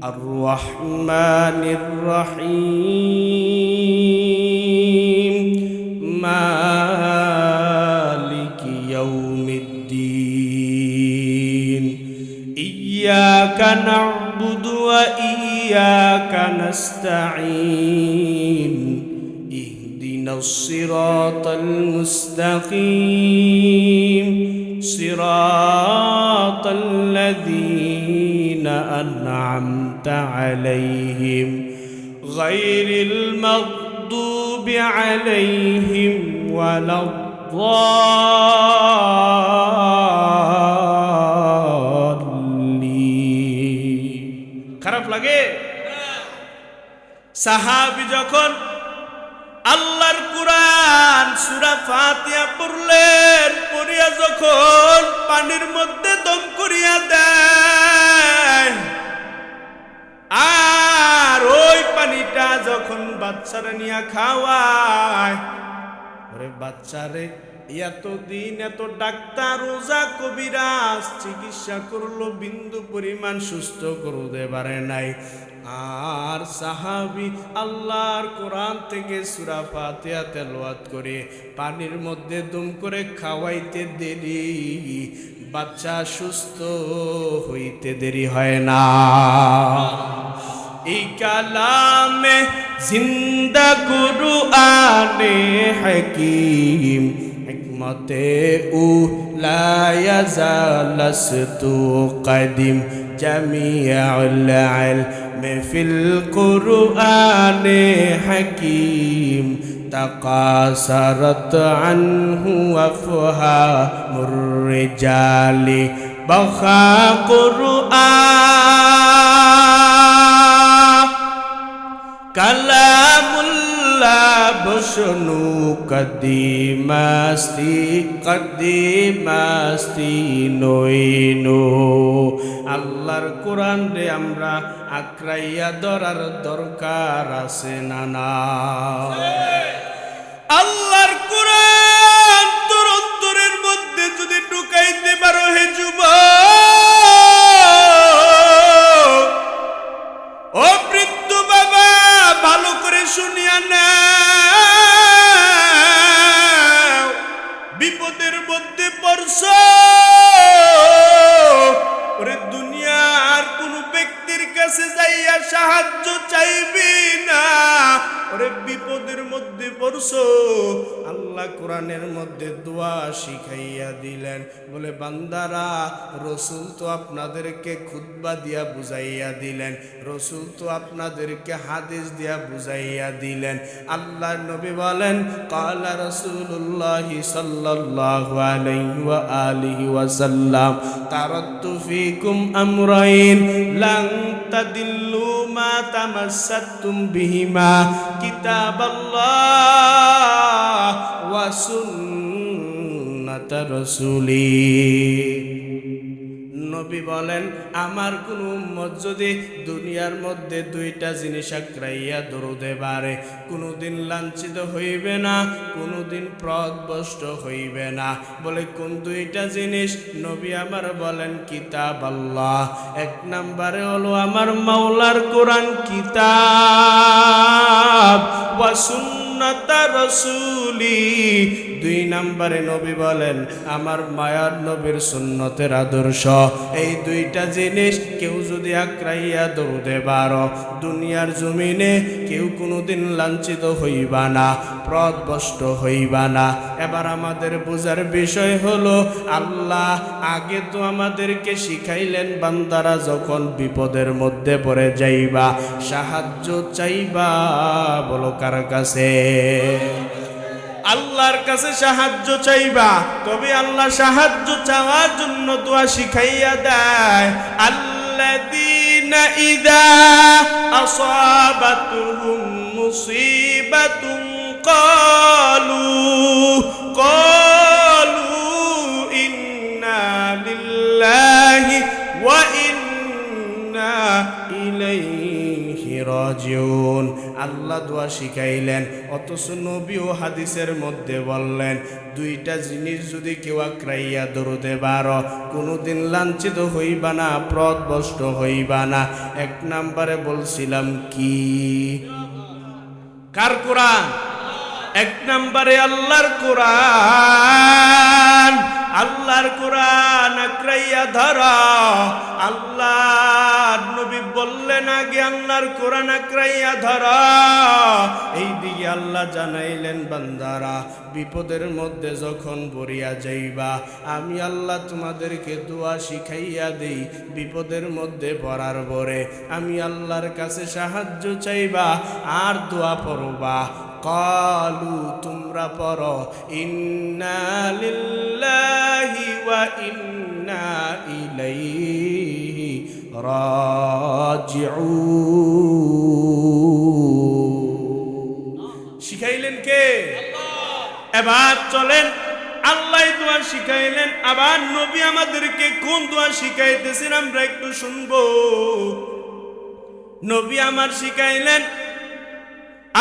আর রহমানির রহিম মালিকি ইয়াউমিদ্দিন ইয়্যাকা না'বুদু ওয়া ইয়্যাকা নাস্তাঈন ইহদিনাস সিরাতাল মুস্তাকিম সিরাতাল লাযীনা আন'আমতা আলাইহিম গায়রিল মাগদুবি আলাইহিম ওয়ালাদ-দাল্লিন। খারাপ লাগে? সাহাবী যখন আল্লাহর কুরআন সূরা ফাতিহা পড়লেন, পড়িয়া যখন পানির মধ্যে দম করিয়া দেয়, আর ওই পানিটা যখন বাচ্চারা নিয়ে খাওয়ায়, ওরে বাচ্চারে এতদিন এত ডাক্তার ওজা কবিরাজ চিকিৎসা করলো, বিন্দু পরিমাণ সুস্থ করতে পারে নাই। আর সাহাবী আল্লাহর কোরআন থেকে সূরা ফাতিহা তেলাওয়াত করে পানির মধ্যে দম করে খাওয়াইতে দেরি, বাচ্চা সুস্থ হইতে দেরি হয় না। এই কালামে জিন্দা কুরআনে হাকীম হিকমতে উলা ইয়াজালাস্তু কদিম জামিউল ইলমি ফিল কুরআনে হাকীম তাকাসারাত আনহু আফহামুর রিজালি বাখা কুরআন কালামুল্লাহ বসনু কদিমাস্তি নইনো। আল্লাহর কোরআন রে আমরা আঁকড়াইয়া ধরার দরকার আছে না না? আল্লাহর কোরআন তোর অন্তরের মধ্যে যদি ঢুকাইতে পারো হে যুবক, ও বৃদ্ধ বাবা, ভালো করে শুনিয়া নাও, বিপদের মধ্যে পড়ছ, ওরে দুনিয়ার কোন ব্যক্তির কাছে যাইয়া সাহায্য চাইবি না। ওরে বিপদের মধ্যে পড়ছ, আল্লাহ কোরআনের মধ্যে দোয়া শিখাইয়া দিলেন, বলে বান্দারা, রসুল তো আপনাদেরকে খুতবা দিয়া বুঝাইয়া দিলেন, রসুল তো আপনাদেরকে হাদিস দিয়া বুঝাইয়া দিলেন। আল্লাহ নবী বলেন, কালা রাসূলুল্লাহ সাল্লাল্লাহু আলাইহি ওয়া আলিহি ওয়াসাল্লাম, তারাক্তু ফীকুম আমরাইন লান তাদিল্লু মা তামাসসাকতুম বিহিমা কিতাবাল্লাহ ওয়া সুন্নাতা রাসূলি। নবী বলেন, আমার কোন উম্মত যদি দুনিয়ার মধ্যে দুইটা জিনিস আঁকড়াইয়া ধরতে পারে, কোনোদিন লাঞ্ছিত হইবে না, কোনোদিন পথভ্রষ্ট হইবে না। বলে কোন দুইটা জিনিস? নবী আমার বলেন, কিতাব আল্লাহ, এক নম্বরে হলো আমার মাওলার কোরআন কিতাব, ওয়া সুন্নাতা রাসূলি, দুই নম্বরে নবী বলেন আমার মায়ার নবীর সুন্নতের আদর্শ। এই দুইটা জিনিস কেউ যদি আঁকড়াইয়া ধরতে পারো, দুনিয়ার জমিনে কেউ কোনোদিন লাঞ্ছিত হইবা না, পথভ্রষ্ট হইবা না। এবার আমাদের বোঝার বিষয় হলো, আল্লাহ আগে তো আমাদেরকে শিখাইলেন, বান্দারা যখন বিপদের মধ্যে পড়ে যাইবা, সাহায্য চাইবা, বলো কার কাছে? আল্লাহর কাছে সাহায্য চাইবা, তবে আল্লাহ সাহায্য চাওয়ার জন্য দোয়া শিখাইয়া দেয়। আল্লাযীনা ইযা আসাবাতুহুম মুসিবাতুন قالوا إنا لله وإنا إليه راجعون আল্লাহ দোয়া শিখাইলেন, অথচ নবী ও হাদিসের মধ্যে বললেন দুইটা জিনিস যদি কেউ আঁকড়াইয়া ধরতে পারো কোনোদিন লাঞ্ছিত হইবা না, পথভ্রষ্ট হইবা না। এক নম্বরে বলছিলাম কি? কার কোরআন? এক নম্বরে আল্লাহর কোরআন। আল্লাহর কোরআন আঁকড়াইয়া ধরা। আল্লাহর নবী বললেন আগে আল্লাহর কোরআন আঁকড়াইয়া ধরা। এই দিকে আল্লাহ জানাইলেন বান্দারা বিপদের মধ্যে যখন পড়িয়া যাইবা আমি আল্লাহ তোমাদেরকে দোয়া শিখাইয়া দেই। বিপদের মধ্যে পড়ার পরে আমি আল্লাহর কাছে সাহায্য চাইবা আর দোয়া পড়বা। কালু তোমরা পড়ো ইন্না লিল্লাহি ওয়া ইন্না ইলাইহি রাজিউন। শিখাইলেন কে? এবার চলেন আল্লাহ দোয়া শিখাইলেন, আবার নবী আমাদেরকে কোন দোয়া শিখাইতেছেন আমরা একটু শুনবো। নবী আমার শিখাইলেন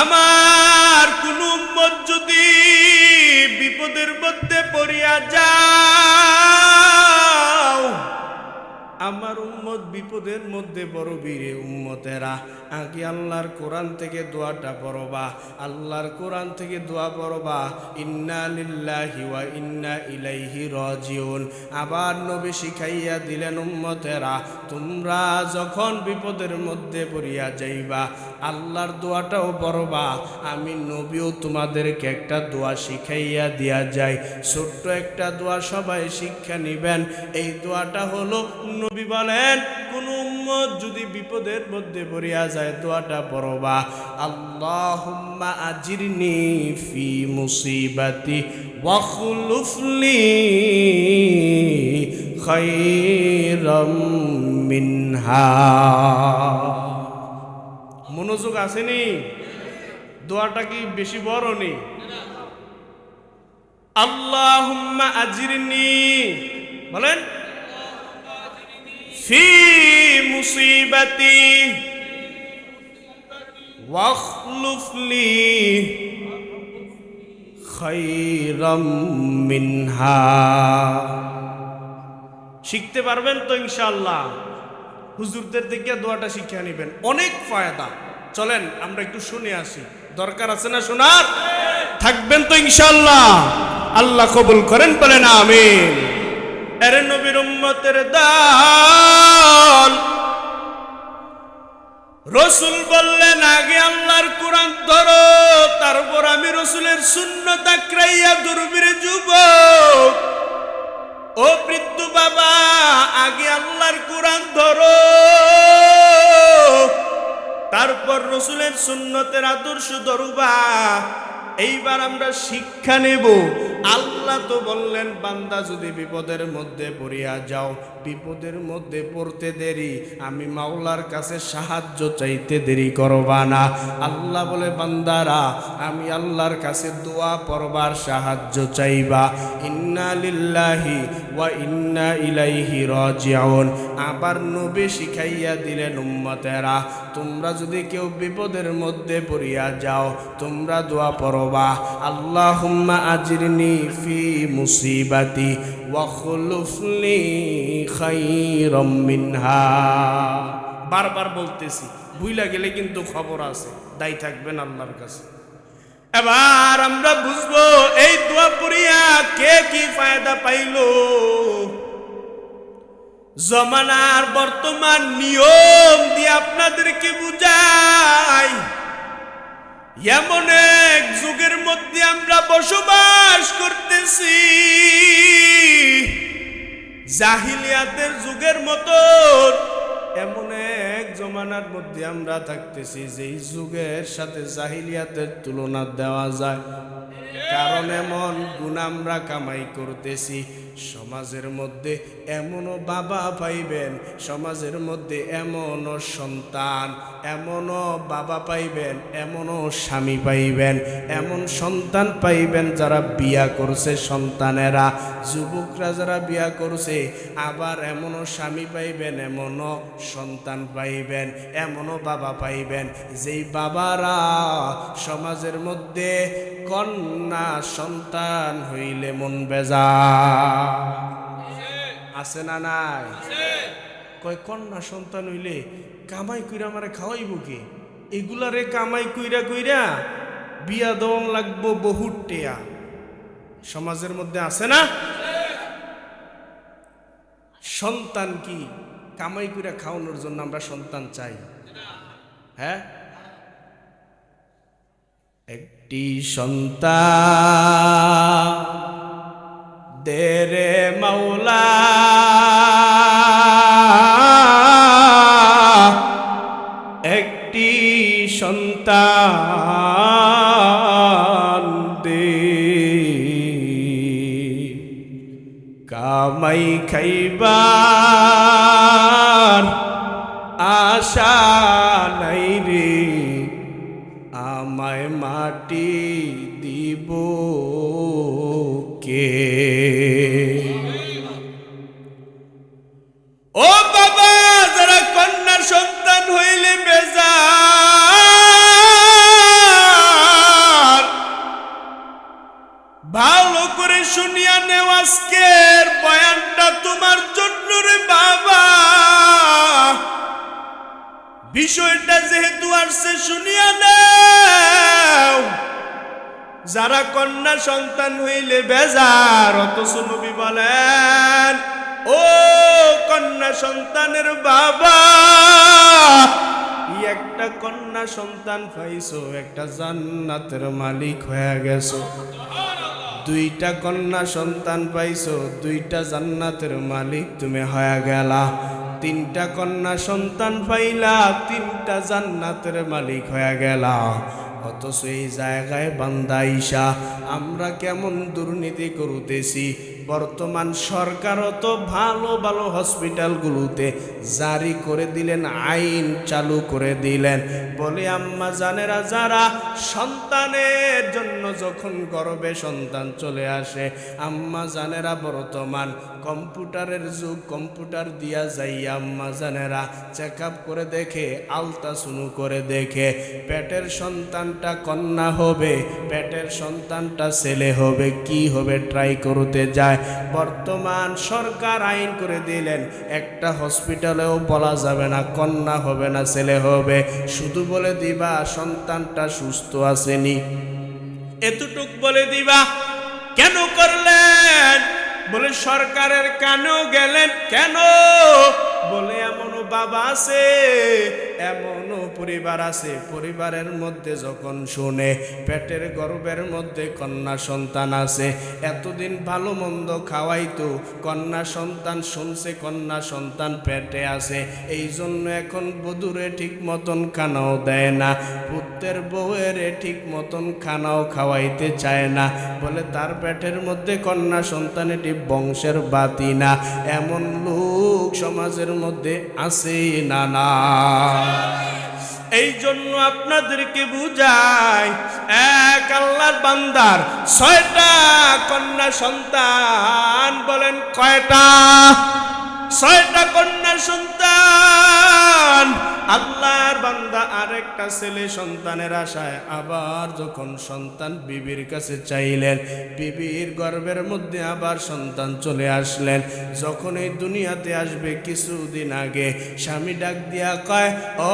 আমার কোন উম্মত যদি বিপদের মধ্যে পড়িয়া যাও, আমার উম্মত বিপদের মধ্যে পড়বি রে উম্মতেরা, আগে আল্লাহর কোরআন থেকে দোয়াটা পড়বা। আল্লাহর কোরআন থেকে দোয়া পড়বা ইন্না লিল্লাহি ওয়া ইন্না ইলাইহি রাজিউন। আবার নবী শিখাইয়া দিলেন উম্মতেরা তোমরা যখন বিপদের মধ্যে পড়িয়া যাইবা আল্লাহর দোয়াটাও পড়বা। আমি নবীও তোমাদেরকে একটা দোয়া শিখাইয়া দিয়া যায়, ছোট্ট একটা দোয়া, সবাই শিক্ষা নিবেন। এই দোয়াটা হলো নবী বলেন কোন উম্মত যদি বিপদের মধ্যে পড়িয়া যায় দোয়াটা পড়বা আল্লাহুম্মা আজিরনি ফি মুসিবাতি ওয়াখলুফলি খায়রাম মিনহা। মনোযোগ আসেনি? দোয়াটা কি বেশি বড় নেই? আল্লাহুম্মা আজিরনি বলেন ফি মুসিবাতি ওয়াখলুফলি খায়রাম মিনহা। শিখতে পারবেন তো ইনশাআল্লাহ? হুজুরদের থেকে দোয়াটা শিক্ষা নেবেন, অনেক ফায়দা। চলেন আমরা একটু শুনে আসি, দরকার আছে না শোনার? থাকবেন তো ইনশাআল্লাহ? আল্লাহ কবুল করেন, বলেন আমিন। এর নবীর উম্মতের দল রসুল বললেন আগে আল্লাহর কোরআন ধরো, তারপর আমি রসুলের সুন্নাত আঁকড়াইয়া ধরবির যুবক ও বৃদ্ধ বাবা, আগে আল্লাহর কোরআন ধরো, তারপর রসুলের সুন্নতের আদর্শ ধরবা। এইবার আমরা শিক্ষা নেব। আল্লাহ তো বললেন বান্দা যদি বিপদের মধ্যে পড়িয়া যাও, বিপদের মধ্যে পড়তে দেরি আমি মাওলার কাছে সাহায্য চাইতে দেরি করবা না। আল্লাহ বলে বান্দারা আমি আল্লাহর কাছে দোয়া পড়বার সাহায্য চাইবা। ইন্না লিল্লাহি ওয়া ইন্না ইলাইহি রাজিউন। আবার নবী শিখাইয়া দিলেন উম্মতেরা তোমরা যদি কেউ বিপদের মধ্যে পড়িয়া যাও তোমরা দোয়া পড়বা আল্লাহুম্মা আজিরনি ফি মুসিবাতি ওয়াখলুফলি খায়রাম মিনহা। বারবার বলতেছি, ভুইলা গেলে কিন্তু খবর আছে, দায়ী থাকবেন আল্লাহর কাছে। এবার আমরা বুঝবো এই দোয়া পড়িয়া কে কি ফায়দা পাইল। জমানার বর্তমান নিয়ম দিয়ে আপনাদেরকে বুঝাই, এমন এক যুগের মধ্যে আমরা বসবাস করতেছি, জাহিলিয়াতের যুগের মতো এমন এক জমানার মধ্যে আমরা থাকতেছি যেই যুগের সাথে জাহিলিয়াতের তুলনা দেওয়া যায়। কারণ এমন গুণ আমরা কামাই করতেছি, সমাজের মধ্যে এমনও বাবা পাইবেন, সমাজের মধ্যে এমনও সন্তান, এমনও বাবা পাইবেন, এমনও স্বামী পাইবেন, এমন সন্তান পাইবেন যারা বিয়া করছে, সন্তানেরা যুবকরা যারা বিয়া করছে, আবার এমনও স্বামী পাইবেন, এমনও সন্তান পাইবেন, এমনও বাবা পাইবেন যেই বাবারা সমাজের মধ্যে কন্যা সন্তান হইলে মন বেজা আছে না নাই? কয় কন্যা সন্তান হইলে কামাই কইরা আমারে খাওয়াইব কি? এগুলারে কামাই কইরা কইরা বিয়া দেওয়ান লাগবো বহুত টেয়া। সমাজের মধ্যে আছে না? সন্তান কি কামাই কইরা খাওয়ানোর জন্য আমরা সন্তান চাই? হ্যাঁ, একটি সন্তান দেরে মাওলা, একটি সন্তান দে, কামাই খাইবার আশা নাই রে, আমায় মাটি দিব কে? ও বাবা, যারা কন্যার সন্তান হইলে বেজার, ভালো করে শুনিয়া নেও আজকের বয়ানটা তোমার জন্য রে বাবা। বিষয়টা যেহেতু আসছে শুনিয়া নাও। যারা কন্যা সন্তান হইলে বেজার, অথচ নবী বলেন ও কন্যা সন্তানের বাবা, একটা কন্যা সন্তান পাইছো, একটা জান্নাতের মালিক হয়ে গেছো। দুইটা কন্যা সন্তান পাইছো, দুইটা জান্নাতের মালিক তুমি হয়ে গেলা। তিনটা কন্যা সন্তান পাইলা, তিনটা জান্নাতের মালিক হয়ে গেলা। অথচ এই জায়গায় বান্দা আইসা আমরা কেমন দুর্নীতি করতেছি। বর্তমান সরকারও তো ভালো ভালো হসপিটালগুলোতে জারি করে দিলেন, আইন চালু করে দিলেন, বলে আম্মা জানেরা যারা সন্তানের জন্য যখন গর্ভে সন্তান চলে আসে, আম্মা জানেরা বর্তমান কম্পিউটারের যুগ, কম্পিউটার দিয়া যাই আম্মা জানেরা চেক আপ করে দেখে, আলট্রাসাউন্ড করে দেখে পেটের সন্তানটা কন্যা হবে, পেটের সন্তানটা ছেলে হবে, কি হবে ট্রাই করতে যায়। বর্তমান সরকার আইন করে দিলেন একটা হসপিটালেও বলা যাবে না কন্যা হবে না ছেলে হবে, শুধু বলে দিবা সন্তানটা সুস্থ আসেনি, এতটুক বলে দিবা। কেন করলেন? বলে সরকারের কানেও গেলেন। কেন? বলে এমনও বাবা আছে, এমনও পরিবার আছে, পরিবারের মধ্যে যখন শুনে পেটের গর্ভের মধ্যে কন্যা সন্তান আছে, এতদিন ভালো মন্দ খাওয়াইতো, কন্যা সন্তান শুনছে কন্যা সন্তান পেটে আছে, এই জন্য এখন বধূরে ঠিক মতন খানাও দেয় না, পুত্রের বউয়েরে ঠিক মতন খানাও খাওয়াইতে চায় না, বলে তার পেটের মধ্যে কন্যা সন্তান, এটি বংশের বাতি না। এমন লোক সমাজের মধ্যে আছে না? না। এই জন্য আপনাদেরকে বুঝাই, এক আল্লাহর বান্দার 6টা কন্যা সন্তান, বলেন কয়টা? 6টা কন্যা সন্তান। আল্লাহর বান্দা আরেকটা ছেলে সন্তানের আশায় আবার যখন সন্তান বিবির কাছে চাইলেন, বিবির গর্ভের মধ্যে আবার সন্তান চলে আসলেন। যখন এই দুনিয়াতে আসবে কিছুদিন আগে স্বামী ডাক দিয়া কয়, ও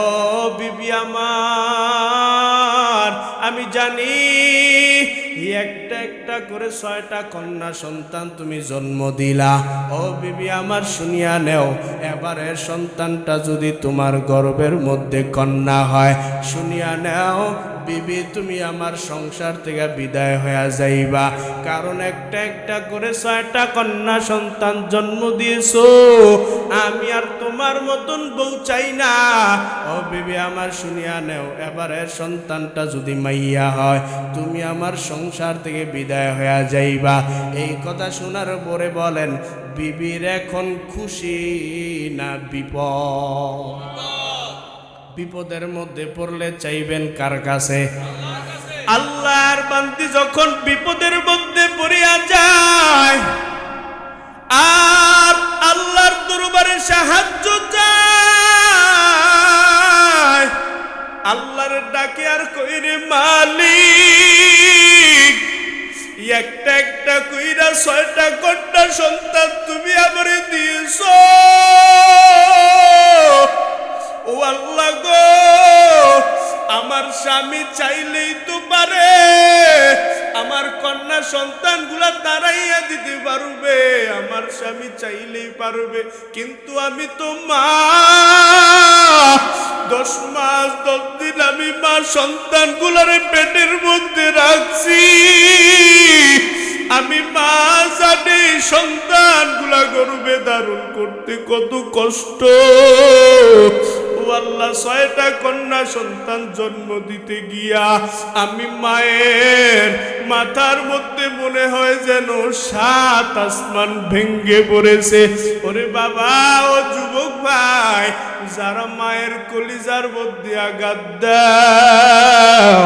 বিবি আমার, আমি জানি একটা একটা করে 6টা কন্যা সন্তান তুমি জন্ম দিলা। ও বিবি আমার শুনিয়া নেও, এবারের সন্তানটা যদি তোমার গর্ভের মধ্যে কন্যা হয়, শুনিয়া নেও বিবি তুমি আমার সংসার থেকে বিদায় হয়ে যাইবা, কারণ একটা একটা করে 6টা কন্যা সন্তান জন্ম দিয়েছো, আমি আর তোমার মতন বউ চাই না। ও বিবি আমার শুনিয়া নেও, এবারের সন্তানটা যদি মাইয়া হয় তুমি আমার সংসার থেকে বিদায় হয়ে যাইবা। এই কথা শোনার পরে বলেন বিবির এখন খুশি না বিপদ? বিপদের মধ্যে পড়লে চাইবেন কার কাছে? আল্লাহর বান্দি যখন বিপদের মধ্যে পড়িয়া যায় আর আল্লাহর দরবারে সাহায্য চায়, আল্লাহর ডাকে আর কইরে মালিক একটা একটা কইরা 6টা কন্যা সন্তান তুমি আমারে দিয়েছো, ও আল্লাহ গো, আমার স্বামী চাইলেই তো পারে আমার কন্যা সন্তানগুলা তারাইয়া দিতে পারবে, আমার স্বামী চাইলেই পারবে, কিন্তু আমি তো মা, 10 মাস 10 দিন আমি মা সন্তানগুলারে পেটের মধ্যে রাখছি, আমি মা জানি সন্তানগুলা গর্ভে ধারণ করতে কত কষ্ট। ও আল্লাহ, 6টা কন্যা সন্তান জন্ম দিতে গিয়া আমি মায়ের মাথার মধ্যে মনে হয় যেন 7 আসমান ভেঙ্গে পড়েছে। ওরে বাবা, ও যুবক ভাই, যারা মায়ের কলিজার মধ্যে আঘাত দাও,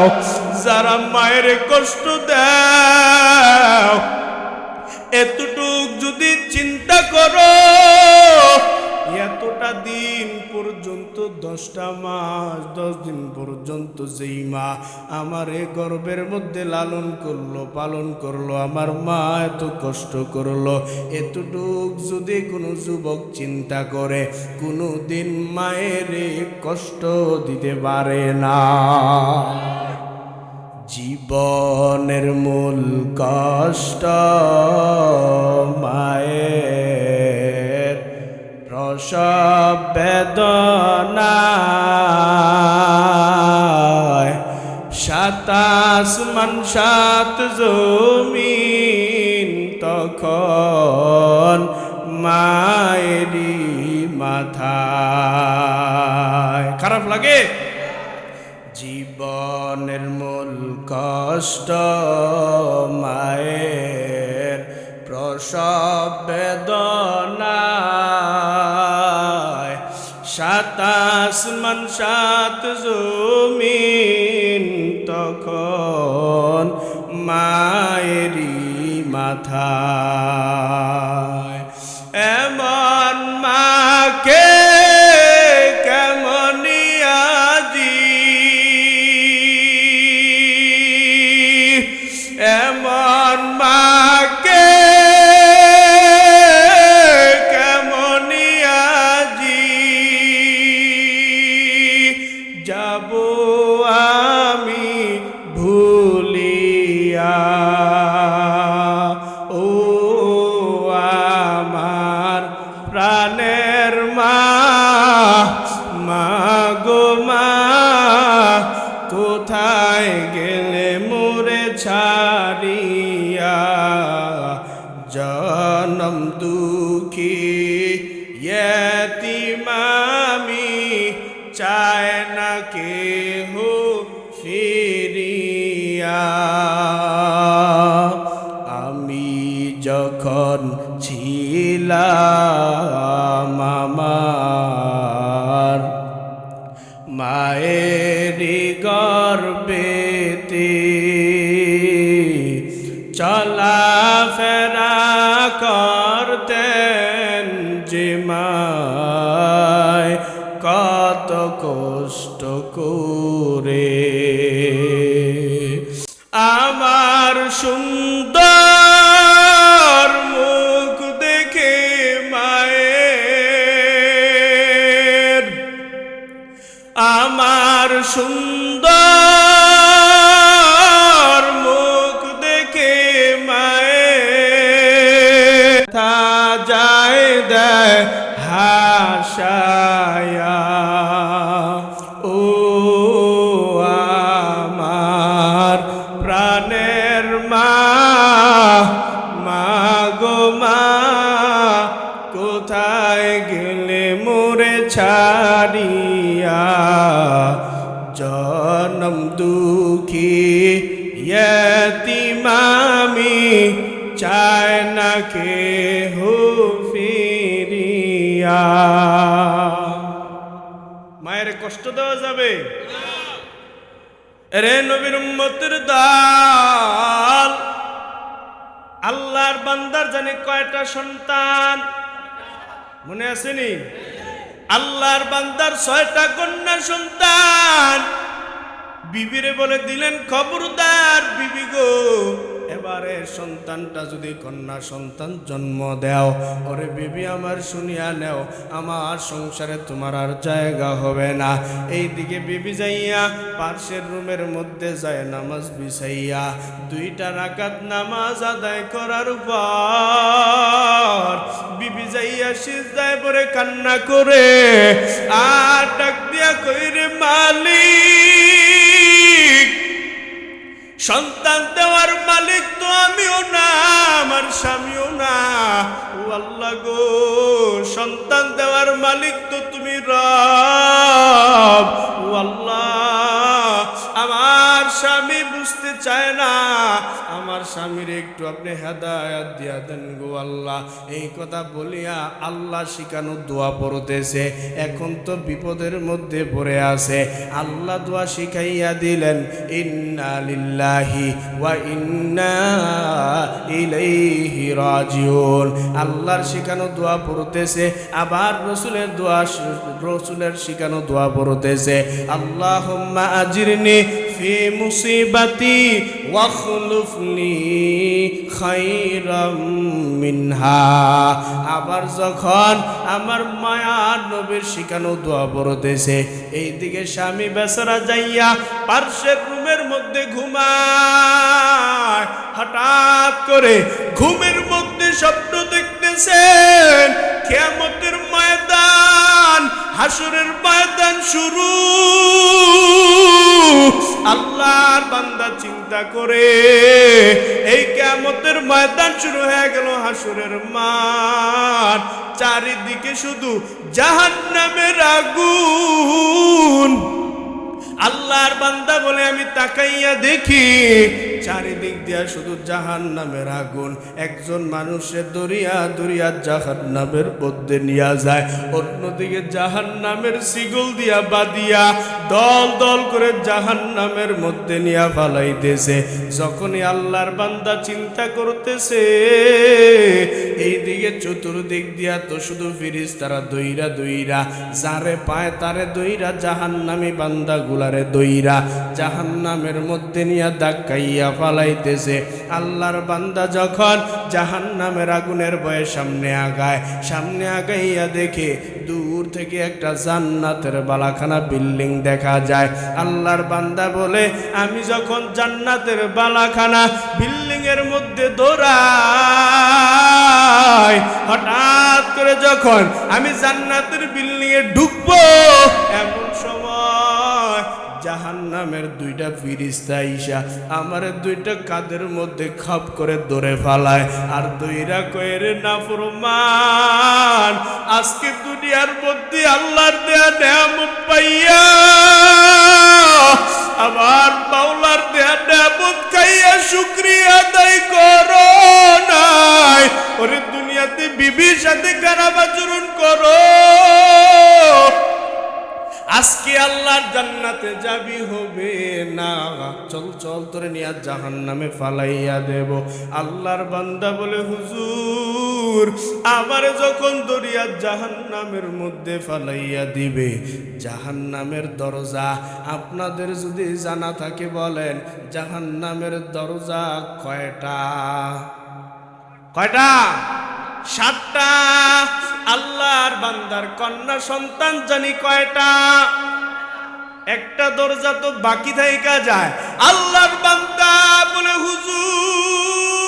যারা মায়ের কষ্ট দাও, এতটুক যদি চিন্তা করো, এতটা দিন পর্যন্ত 10টা মাস 10 দিন পর্যন্ত যেই মা আমার এই গর্ভের মধ্যে লালন করলো পালন করলো, আমার মা এত কষ্ট করলো, এতটুক যদি কোনো যুবক চিন্তা করে কোনো দিন মায়ের কষ্ট দিতে পারে না। জীবনের মূল কষ্ট মায়ের প্রসব বেদনায়, 7 আসমান 7 জমিন তখন মায়েরই মাথায়। খারাপ লাগে? জীবনের মূল কষ্ট মায়ের প্রসব বেদনায়, 7 আসমান 7 জমিন তখন মায়েরই মাথায়। এমন মাকে এমন মাকে কেমনি আজি যাব আমি ভুলিয়া, ও আমার প্রাণের মা, মা গো মা, কোথায় গেলে মোরে ছাড়িয়া, জনম দুঃখী ইয়তীম আমি, চায় না কেহ ফিরিয়া। আমি যখন ছিলাম আমার মায়েরই গর্ভেতে, চলাফেরা করতেন যে মায় কত কষ্ট করে, আমার সুন্দর মুখ দেখে মায়ের, আমার সুন্দর মুখ দেখে মায়ের থা যায় দেয় হাসায়া, ও হারিয়া জনম দুঃখী ইয়তিমামি চায় না কেহ ফিরিয়া। মায়ের কষ্ট দেওয়া যাবে? রে নবীর উম্মতের দল, আল্লাহর বান্দার জানে কয়টা সন্তান মনে আসেনি? আল্লাহর বান্দার 6টা কন্যা সন্তান। বিবিরে বলে দিলেন, খবরদার বিবি গো, এবারে সন্তানটা যদি কন্যা সন্তান জন্ম দেও, ওরে বিবি আমার শুনিয়া নেও, আমার সংসারে তোমার আর জায়গা হবে না। এইদিকে বিবি যাইয়া পার্শ্বের রুমের মধ্যে যায় নামাজ বিছাইয়া 2টা রাকাত নামাজ আদায় করার পর বিবি যাইয়া সিজদায় পড়ে কান্না করে আর ডাক দিয়া কইরে, মালিক, সন্তান দেওয়ার মালিক তো আমিও না, আমার স্বামীও না। ও আল্লাহ গো, সন্তান দেওয়ার মালিক তো তুমি রব। ও আল্লাহ, আমার স্বামী বুঝতে চায় না, আমার স্বামীর একটু আপনি হেদায়েত দিয়া দেন গো আল্লাহ। এই কথা বলিয়া আল্লাহ শিখানো দোয়া পড়তেছে। এখন তো বিপদের মধ্যে পড়ে আছে, আল্লাহ দোয়া শিখাইয়া দিলেন, ইন্না লিল্লাহি ওয়া ইন্না ইলাইহি রাজিউন। আল্লাহর শিখানো দোয়া পড়তেছে, আবার রসুলের শিখানো দোয়া পড়তেছে, আল্লাহুম্মা আজিরনি ফি মুসিবাতি ওয়াখলুফনি খায়রাম মিনহা। আবার যখন আমার মায়ার নবীর শিখানো দোয়া পড়তেছে, এইদিকে স্বামী বেচারা যাইয়া পার্শ্বের রুমের মধ্যে ঘুমায়। হঠাৎ করে ঘুমের মধ্যে স্বপ্ন দেখতেছেন, কিয়ামতের ময়দান, হাসরের ময়দান শুরু। আল্লাহর বান্দা চিন্তা করে, এই কিয়ামতের ময়দান শুরু হয়ে গেল, হাসরের মাঠ, চারিদিকে শুধু জাহান্নামের আগুন। আল্লাহর বান্দা বলে, আমি তাকাইয়া দেখি চারিদিক দিয়া শুধু জাহান্নামের আগুন। একজন মানুষের দরিয়া দরিয়া জাহান্নামের মধ্যে নিয়ে যায়, অন্যদিকে জাহান্নামের শিকল দিয়া বাঁধিয়া দল দল করে জাহান্নামের মধ্যে নিয়ে ফালাইতেছে। যখনই আল্লাহর বান্দা চিন্তা করতেছে, এইদিকে চতুর্দিক দিয়া তো শুধু ফেরেশতারা দইরা দইরা, যারে পায় তারে দইরা, জাহান্নামী বান্দা গুলারে দইরা জাহান্নামের মধ্যে নিয়ে ধাক্কাইয়া ফালাইতেছে। আল্লাহর বান্দা যখন জাহান্নামের আগুনের ভয়ে সামনে আগাইয়া দেখে দূর থেকে একটা জান্নাতের বালাখানা বিল্ডিং দেখা যায়। আল্লাহর বান্দা বলে, আমি যখন জান্নাতের বালাখানা বিল্ডিং এর মধ্যে দৌড়াই, হঠাৎ করে যখন আমি জান্নাতের বিল্ডিং এ ঢুকবো, এমন সময় জাহান্নামের 2টা ফেরেশতা আইসা আমার 2টা কাঁধের মধ্যে খাপ করে ধরে ফালায়, আর দইরা কয়ে, রে নাফরমান, আজকে দুনিয়ার মধ্যে আল্লাহর দেয়া নেয়ামত পাইয়া, আবার মাওলার দেয়া নেয়ামত খাইয়া শুকরিয়া আদায় করো নাই, ওরে দুনিয়াতে বিবির সাথে খারাপ আচরণ করো, আজকে আল্লাহর জান্নাতে যাবি হবে না, চল চল তোরে নিয়া জাহান্নামে ফালাইয়া দেব। আল্লাহর বান্দা বলে, হুজুর, আবার যখন দরিয়া জাহান্নামের মধ্যে ফালাইয়া দিবে, জাহান্নামের দরজা আপনাদের যদি জানা থাকে বলেন, জাহান্নামের দরজা কয়টা? 7টা। আল্লাহর বান্দার কন্যা সন্তান জানি কয়টা? একটা দরজা তো বাকি থাইকা যায়। আল্লাহর বান্দা বলে, হুজুর,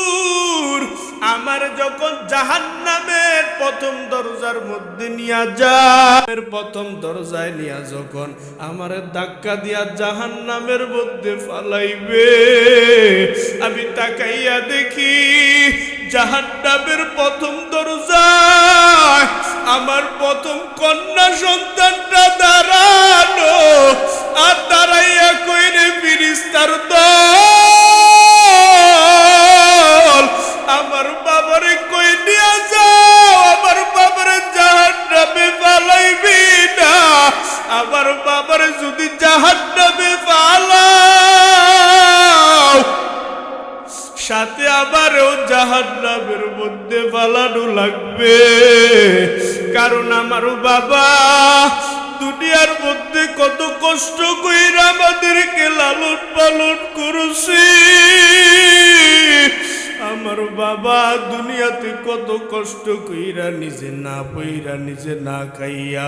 আমার যখন জাহান্নামের প্রথম দরজার মধ্যে নিয়া যায়, প্রথম দরজায় নিয়া যখন আমার ধাক্কা দিয়া জাহান্নামের মধ্যে ফালাইবে, আমি তাকাইয়া দেখি জাহান্নামের প্রথম দরজায় আমার প্রথম কন্যা সন্তানটা দাঁড়ানো, আর দাঁড়াইয়া কইরে ফিরিস্তার দল আমার বাবারে কই নিয়ে যাও, আমার বাবারে জাহান্নামে ফালাইবি না, আমার বাবারে যদি জাহান্নামে ফালাও সাথে আমারও জাহান্নামের মধ্যে ফালানো লাগবে। কারণ আমার বাবা দুনিয়ার মধ্যে কত কষ্ট কইরা আমাদেরকে লালন পালন করছে, আমার বাবা দুনিয়াতে কত কষ্ট কইরা নিজে না পইরা নিজে না খাইয়া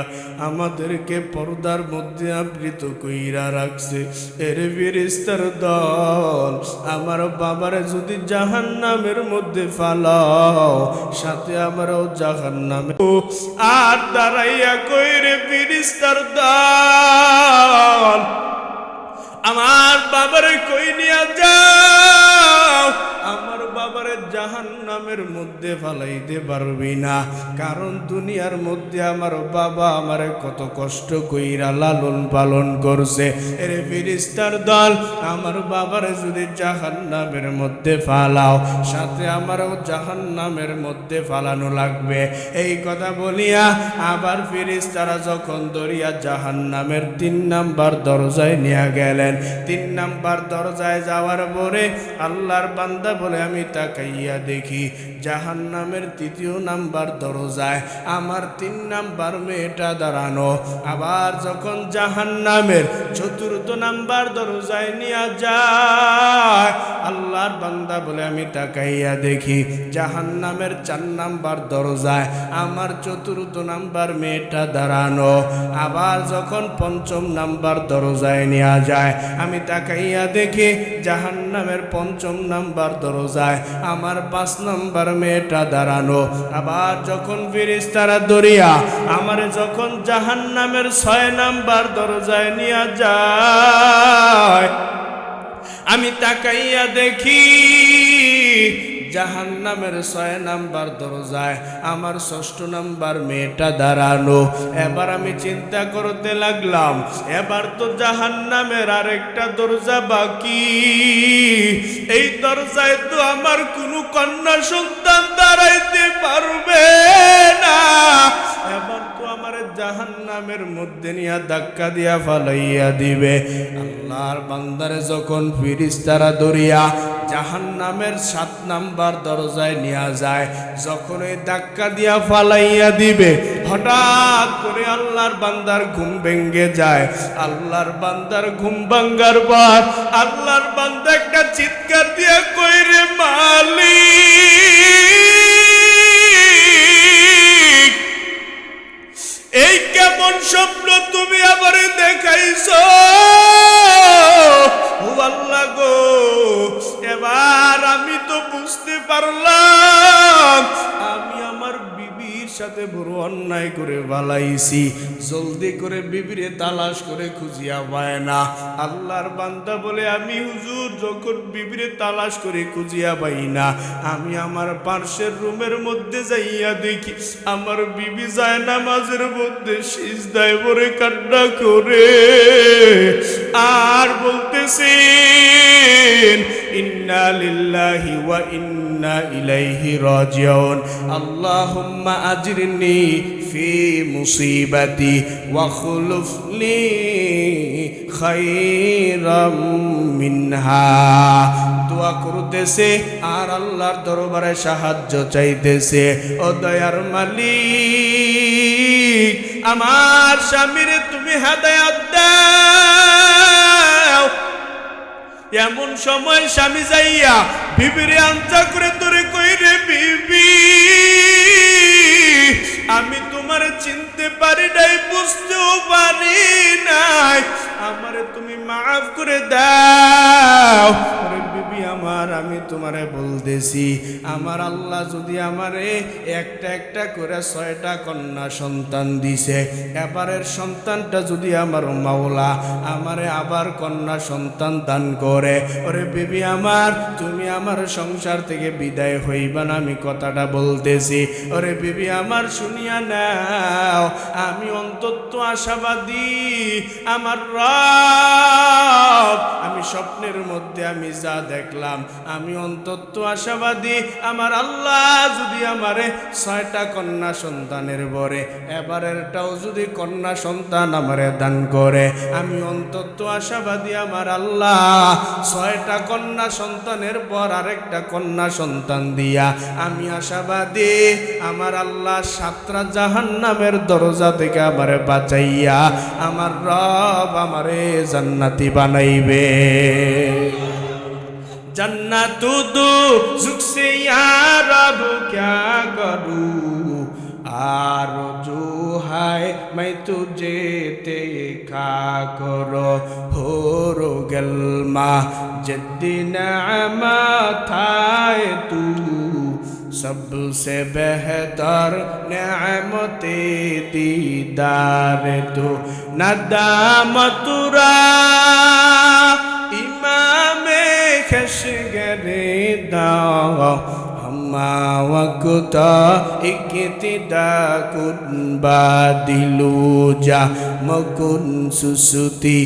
আমাদেরকে পর্দার মধ্যে আবৃত কইরা রাখছে। এর ফেরেশতার দল আমার বাবারে যদি জাহান্নামের মধ্যে ফালাও সাথে আমারও জাহান্নামে, আর দাঁড়াইয়া কইরে ফেরেশতার দল আমার বাবারে কই নিয়া যাও, আমার বাবারে জাহান্নামের মধ্যে ফালাইতে পারবি না। কারণ দুনিয়ার মধ্যে আমার বাবা আমারে কত কষ্ট কইরা লালন পালন করছে। এর ফেরেশতার দল আমার বাবারে যদি জাহান্নামের মধ্যে ফালাও সাথে আমারও জাহান্নামের মধ্যে ফালানো লাগবে। এই কথা বলিয়া আবার ফেরেশতারা যখন দরিয়া জাহান্নামের 3 নাম্বার দরজায় নিয়ে গেলেন, 3 নাম্বার দরজায় যাওয়ার পরে আল্লাহর বান্দা বলে আমি তাকাইয়া দেখি জাহান্নামের 3য় নাম্বার দরজায় আমার 3 নাম্বার মেয়েটা দাঁড়ানো। আবার যখন জাহান্নামের 4র্থ নাম্বার দরজায় নিয়ে যায় আল্লাহর বান্দা বলে আমি তাকাইয়া দেখি জাহান্নামের 4 নাম্বার দরজায় আমার 4র্থ নাম্বার মেয়েটা দাঁড়ানো। আবার যখন 5ম নাম্বার দরজায় নিয়ে যায় আমি তাকাইয়া দেখি জাহান্নামের 5ম নাম্বার দরজায় আমার 5 নাম্বার মেয়েটা দাঁড়ানো। আবার যখন ফেরেশতারা দরিয়া আমারে যখন জাহান্নামের 6 নাম্বার দরজায় নিয়ে যায় আমি তাকাইয়া দেখি জাহান্নামের 6 নাম্বার দরজায় আমার 6ষ্ঠ নাম্বার মেয়েটা দাঁড়ানো। এবার আমি চিন্তা করতে লাগলাম এবার তো জাহান্নামের আরেকটা দরজা বাকি, এই দরজায় তো আমার কোনো কন্যা সন্তান দাঁড়াইতে পারবে না, এবার তো আমার জাহান্নামের মধ্যে নিয়ে ধাক্কা দিয়া ফালাইয়া দিবে। আল্লাহর বান্দারে যখন ফেরেশতারা দরিয়া জাহান্নামের 7 নাম্বার দরজায় নিয়ে যায়, যখন এই ধাক্কা দিয়া ফালাইয়া দিবে হঠাৎ করে আল্লাহর বান্দার ঘুম ভেঙে যায়। আল্লাহর বান্দার ঘুম ভাঙার পর আল্লাহর বান্দা একটা চিৎকার দিয়া কইরে মালিক এই কেমন স্বপ্ন তুমি আমারে দেখাইছো, ও আল্লাহ গো এবার আমি তো বুঝতে পারলাম আমি আমার বিবির সাথে বড় অন্যায় করে বালাইছি, জলদি করে বিবিরে তালাশ করে খুঁজিয়া পায় না। আল্লাহর বান্দা বলে আমি হুজুর যখন বিবিরে তালাশ করে খুঁজিয়া পাই না আমি আমার পার্শ্বের রুমের মধ্যে যাইয়া দেখি আমার বিবি যায় নামাজের মধ্যে সিজদায় পড়ে কান্না করে আর বলতেছেন ইন্না লিল্লাহি ওয়া ইন্না ইলাইহি রাজিউন আল্লাহুম্মা আজরিনি ফি মুসিবাতি ওয়া খুলুফ লি খায়রাম মিনহা। দোয়া করতেছে আর আল্লাহর দরবারে সাহায্য চাইতেছে। ও দয়ার মালিক আমার স্বামীরে তুমি হেদায়েত দাও। এমন সময় স্বামী যাইয়া বিবিরে আঞ্জা করে ধরে কইরে বিবি আমি তোমার চিনতে পারি নাই বুঝতেও পারি নাই আমারে তুমি মাফ করে দাও। বিবি আমার আমার, আমি তোমারে বলতেছি, আমার আল্লাহ যদি আমারে একটা একটা করে 6টা কন্যা সন্তান দিছে, এবারের সন্তানটা যদি আমার মাওলা আমারে আবার কন্যা সন্তান দান করে, ওরে বিবি আমার, তুমি আমার সংসার থেকে বিদায় হইবা না, আমি কথাটা বলতেছি। ওরে বিবি আমার, শুনিয়া নাও, আমি অন্তত আশাবাদী, আমার রব, আমি স্বপ্নের মধ্যে আমি যা দেখলাম, আমি অন্তত আশাবাদী, আমার আল্লাহ যদি আমারে 6টা কন্যা সন্তানের বরে এবারেরটাও যদি কন্যা সন্তান আমারে দান করে, আমি অন্তত আশাবাদী, আমার আল্লাহ 6টা কন্যা সন্তানের পর আরেকটা কন্যা সন্তান দিয়া আমি আশাবাদী, আমার আল্লাহ 7টা জাহান্নামের দরজা থেকে আমারে বাঁচাইয়া আমার রব আমারে জান্নাতি বানাইবে। जन्नतु दो जुग से या रब क्या करूं, आरज़ू है मैं तुझे देखा करो, हो रो गलमा जद्दी नेमत है तू, सबसे बेहतर नेमते दीदार तू, नदामतुरा इमामे खशगरे दाओ, हम्मा वक्त इक्तिदा कुन बादिलू जा मकुन सुसुती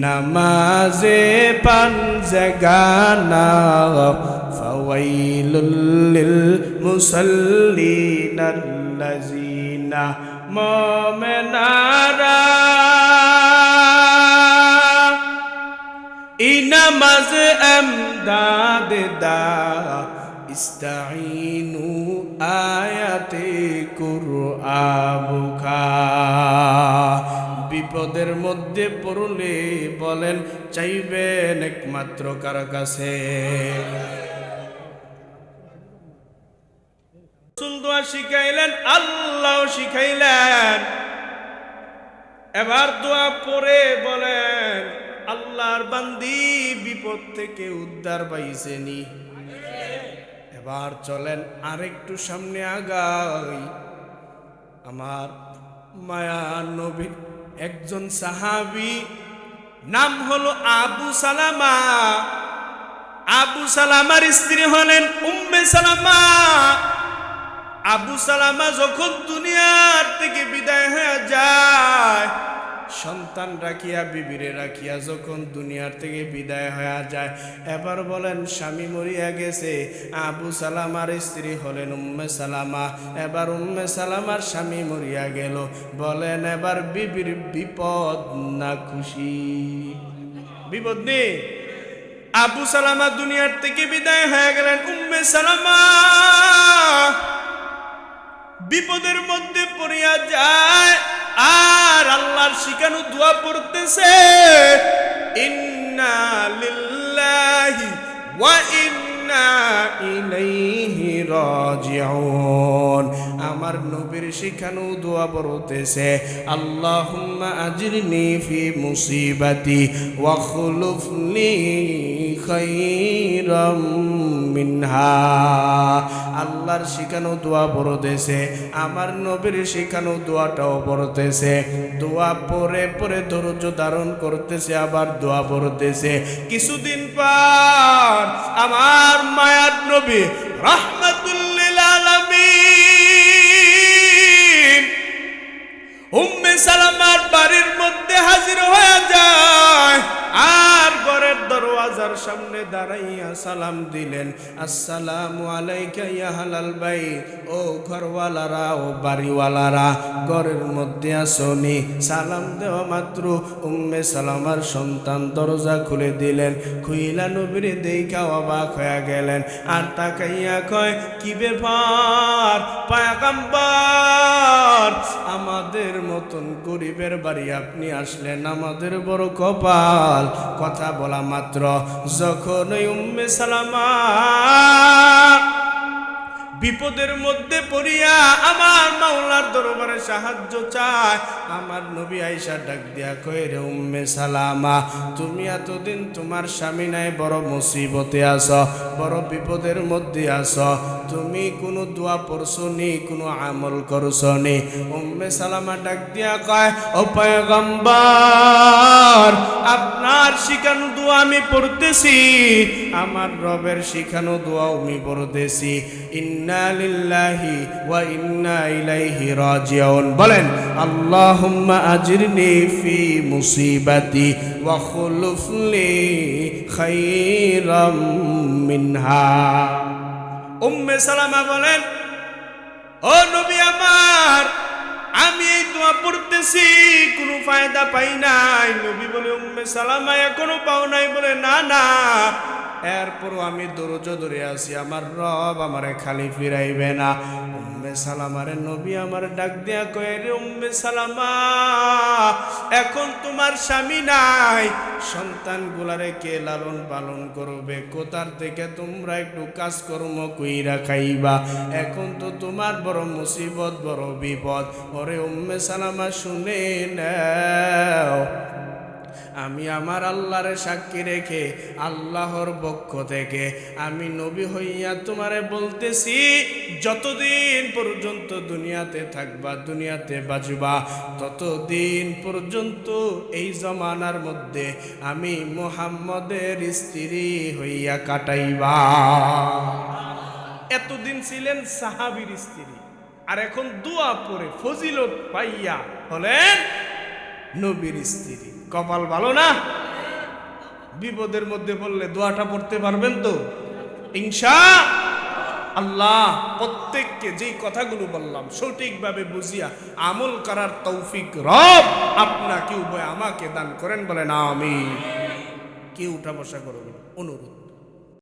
नमाज़े पंजगाना, फवैलुल लिल मुसल्लीन अल्लज़ीना मोमिनारा, इनमज एमदाद दा इस्ताइनु आयाते कुरआबुका। বিপদের মধ্যে পড়লে বলেন চাইবেন একমাত্র কার কাছে? রাসূল দোয়া শিখাইলেন, আল্লাহ শিখাইলেন। এবার দোয়া পড়ে বলেন, আল্লাহর বান্দি বিপদ থেকে উদ্ধার পাইছেনি। এবার চলেন আরেকটু সামনে আগাই। আমার মায়ার নবীর একজন সাহাবী, নাম হলো আবু সালামা। আবু সালামার স্ত্রী হলেন উম্মে সালামা। আবু সালামা যখন দুনিয়ার থেকে বিদায় হয়ে যায়, সন্তান রাখিয়া বিবিরে রাখিয়া যখন দুনিয়ার থেকে বিদায় হয়ে যায়, এবার বলেন স্বামী মরিয়া গেছে। আবু সালামার স্ত্রী হলেন উম্মে সালামা। এবার উম্মে সালামার স্বামী মরিয়া গেল, বলেন এবার বিবির বিপদ না খুশি? বিপদ নেই। আবু সালামা দুনিয়ার থেকে বিদায় হয়ে গেলেন, উম্মে সালামা বিপদের মধ্যে পড়িয়া যায়, আর আল্লাহর শিখানো দোয়া পড়তেছে, ইন্না লিল্লাহি ওয়া ইন্না ইলাইহি রাজিউন। আমার নবীর শিখানো দোয়া পড়তেছে, আল্লাহুম্মা আজরিনি ফি মুসিবাতি ওয়া খুলুফনি খায়রাম মিনহা। আল্লাহর শিখানো দোয়া পড়তেছে, আমার নবীর শিখানো দোয়াটাও পড়তেছে। দোয়া পড়ে পড়ে ধৈর্য ধারণ করতেছে, আবার দোয়া পড়তেছে। কিছুদিন পর আমার মায়ার নবী রাহমাতুল লিল আলামিন উম্মে সালামার বাড়ির মধ্যে হাজির হয়ে যায়, আর ঘরের দরওয়াজার সামনে দাঁড়াইয়া সালাম দিলেন, আসসালামু আলাইকা ইয়া আহলাল বাইত। ও ঘরওয়ালারা, ও বাড়িওয়ালারা, ঘরের মধ্যে আসনি। সালাম দেওয়া মাত্র উম্মে সালামার সন্তান দরজা খুলে দিলেন। খুইলা নবীর দেইখা অবাক হয়ে গেলেন, আর তাকাইয়া কয়, কি ব্যাপার পয়গম্বর, আমাদের মতন গরিবের বাড়ি আপনি আসলেন, আমাদের বড় কপাল। কথা বলা মাত্র যখন ওই উম্মে সালামা বিপদের মধ্যে পড়িয়া আমার মাওলার দরবারে সাহায্য চায়, আমার নবী আয়েশা ডাক দিয়া কয়, রে উম্মে সালামা, তুমি এতদিন তোমার স্বামী নাই, বড় মুসিবতে আছো, বড় বিপদের মধ্যে আছো, তুমি কোনো দোয়া পড়ছো নি, কোনো আমল করছো নি? উম্মে সালামা ডাক দিয়া কয়, ও পয়গম্বর, আপনার শিখানো দোয়া আমি পড়তেছি, আমার রবের শিখানো দোয়া আমি পড়তেছি। ইন্না লিল্লাহি ওয়া ইন্না ইলাইহি রাজিউন। বলেন, আল্লাহুম্মা আজিরনি ফি মুসিবাতি ওয়া খুলুফ লি খায়রাম মিনহা। উম্মে সালামা বলেন, ও নবী আমার, আমি এই দোয়া পড়তেছি, কোনো ফায়দা পাই নাই। নবী বলে, উম্মে সালামা এখনো পাও নাই? বলে, না না, এরপরও আমি দরজ ধরে আছি, আমার রব আমারে খালি ফিরাইবে না। উম্মে সালামারে নবী আমার ডাক দিয়া কয়, রে উম্মে সালামা, এখন তোমার স্বামী নাই, সন্তানগুলারে কে লালন পালন করবে? কোথার থেকে তোমরা একটু কাজকর্ম কইরা খাইবা? এখন তো তোমার বড় মুসিবত, বড় বিপদ। ওরে উম্মে সালামা, শুনে নাও, আমি আমার আল্লাহরে সাক্ষী রেখে, আল্লাহর পক্ষ থেকে আমি নবী হইয়া তোমারে বলতেছি, যতদিন পর্যন্ত দুনিয়াতে থাকবা, দুনিয়াতে বাঁচবা, ততদিন পর্যন্ত এই জমানার মধ্যে আমি মুহাম্মদের স্ত্রী হইয়া কাটাইবা। এতদিন ছিলেন সাহাবীর স্ত্রী, আর এখন দোয়া পড়ে ফজিলত পাইয়া হলেন নবীর স্ত্রী। কপাল ভালো না? বিপদের মধ্যে পড়লে দোয়াটা পড়তে পারবেন তো ইনশাআল্লাহ। প্রত্যেককে যেই কথাগুলো বললাম সঠিকভাবে বুঝিয়া আমল করার তৌফিক রব আপনাকে উভয় আমাকে দান করেন, বলেন আমিন। কেউ উঠা বসা করবেন, অনুরোধ।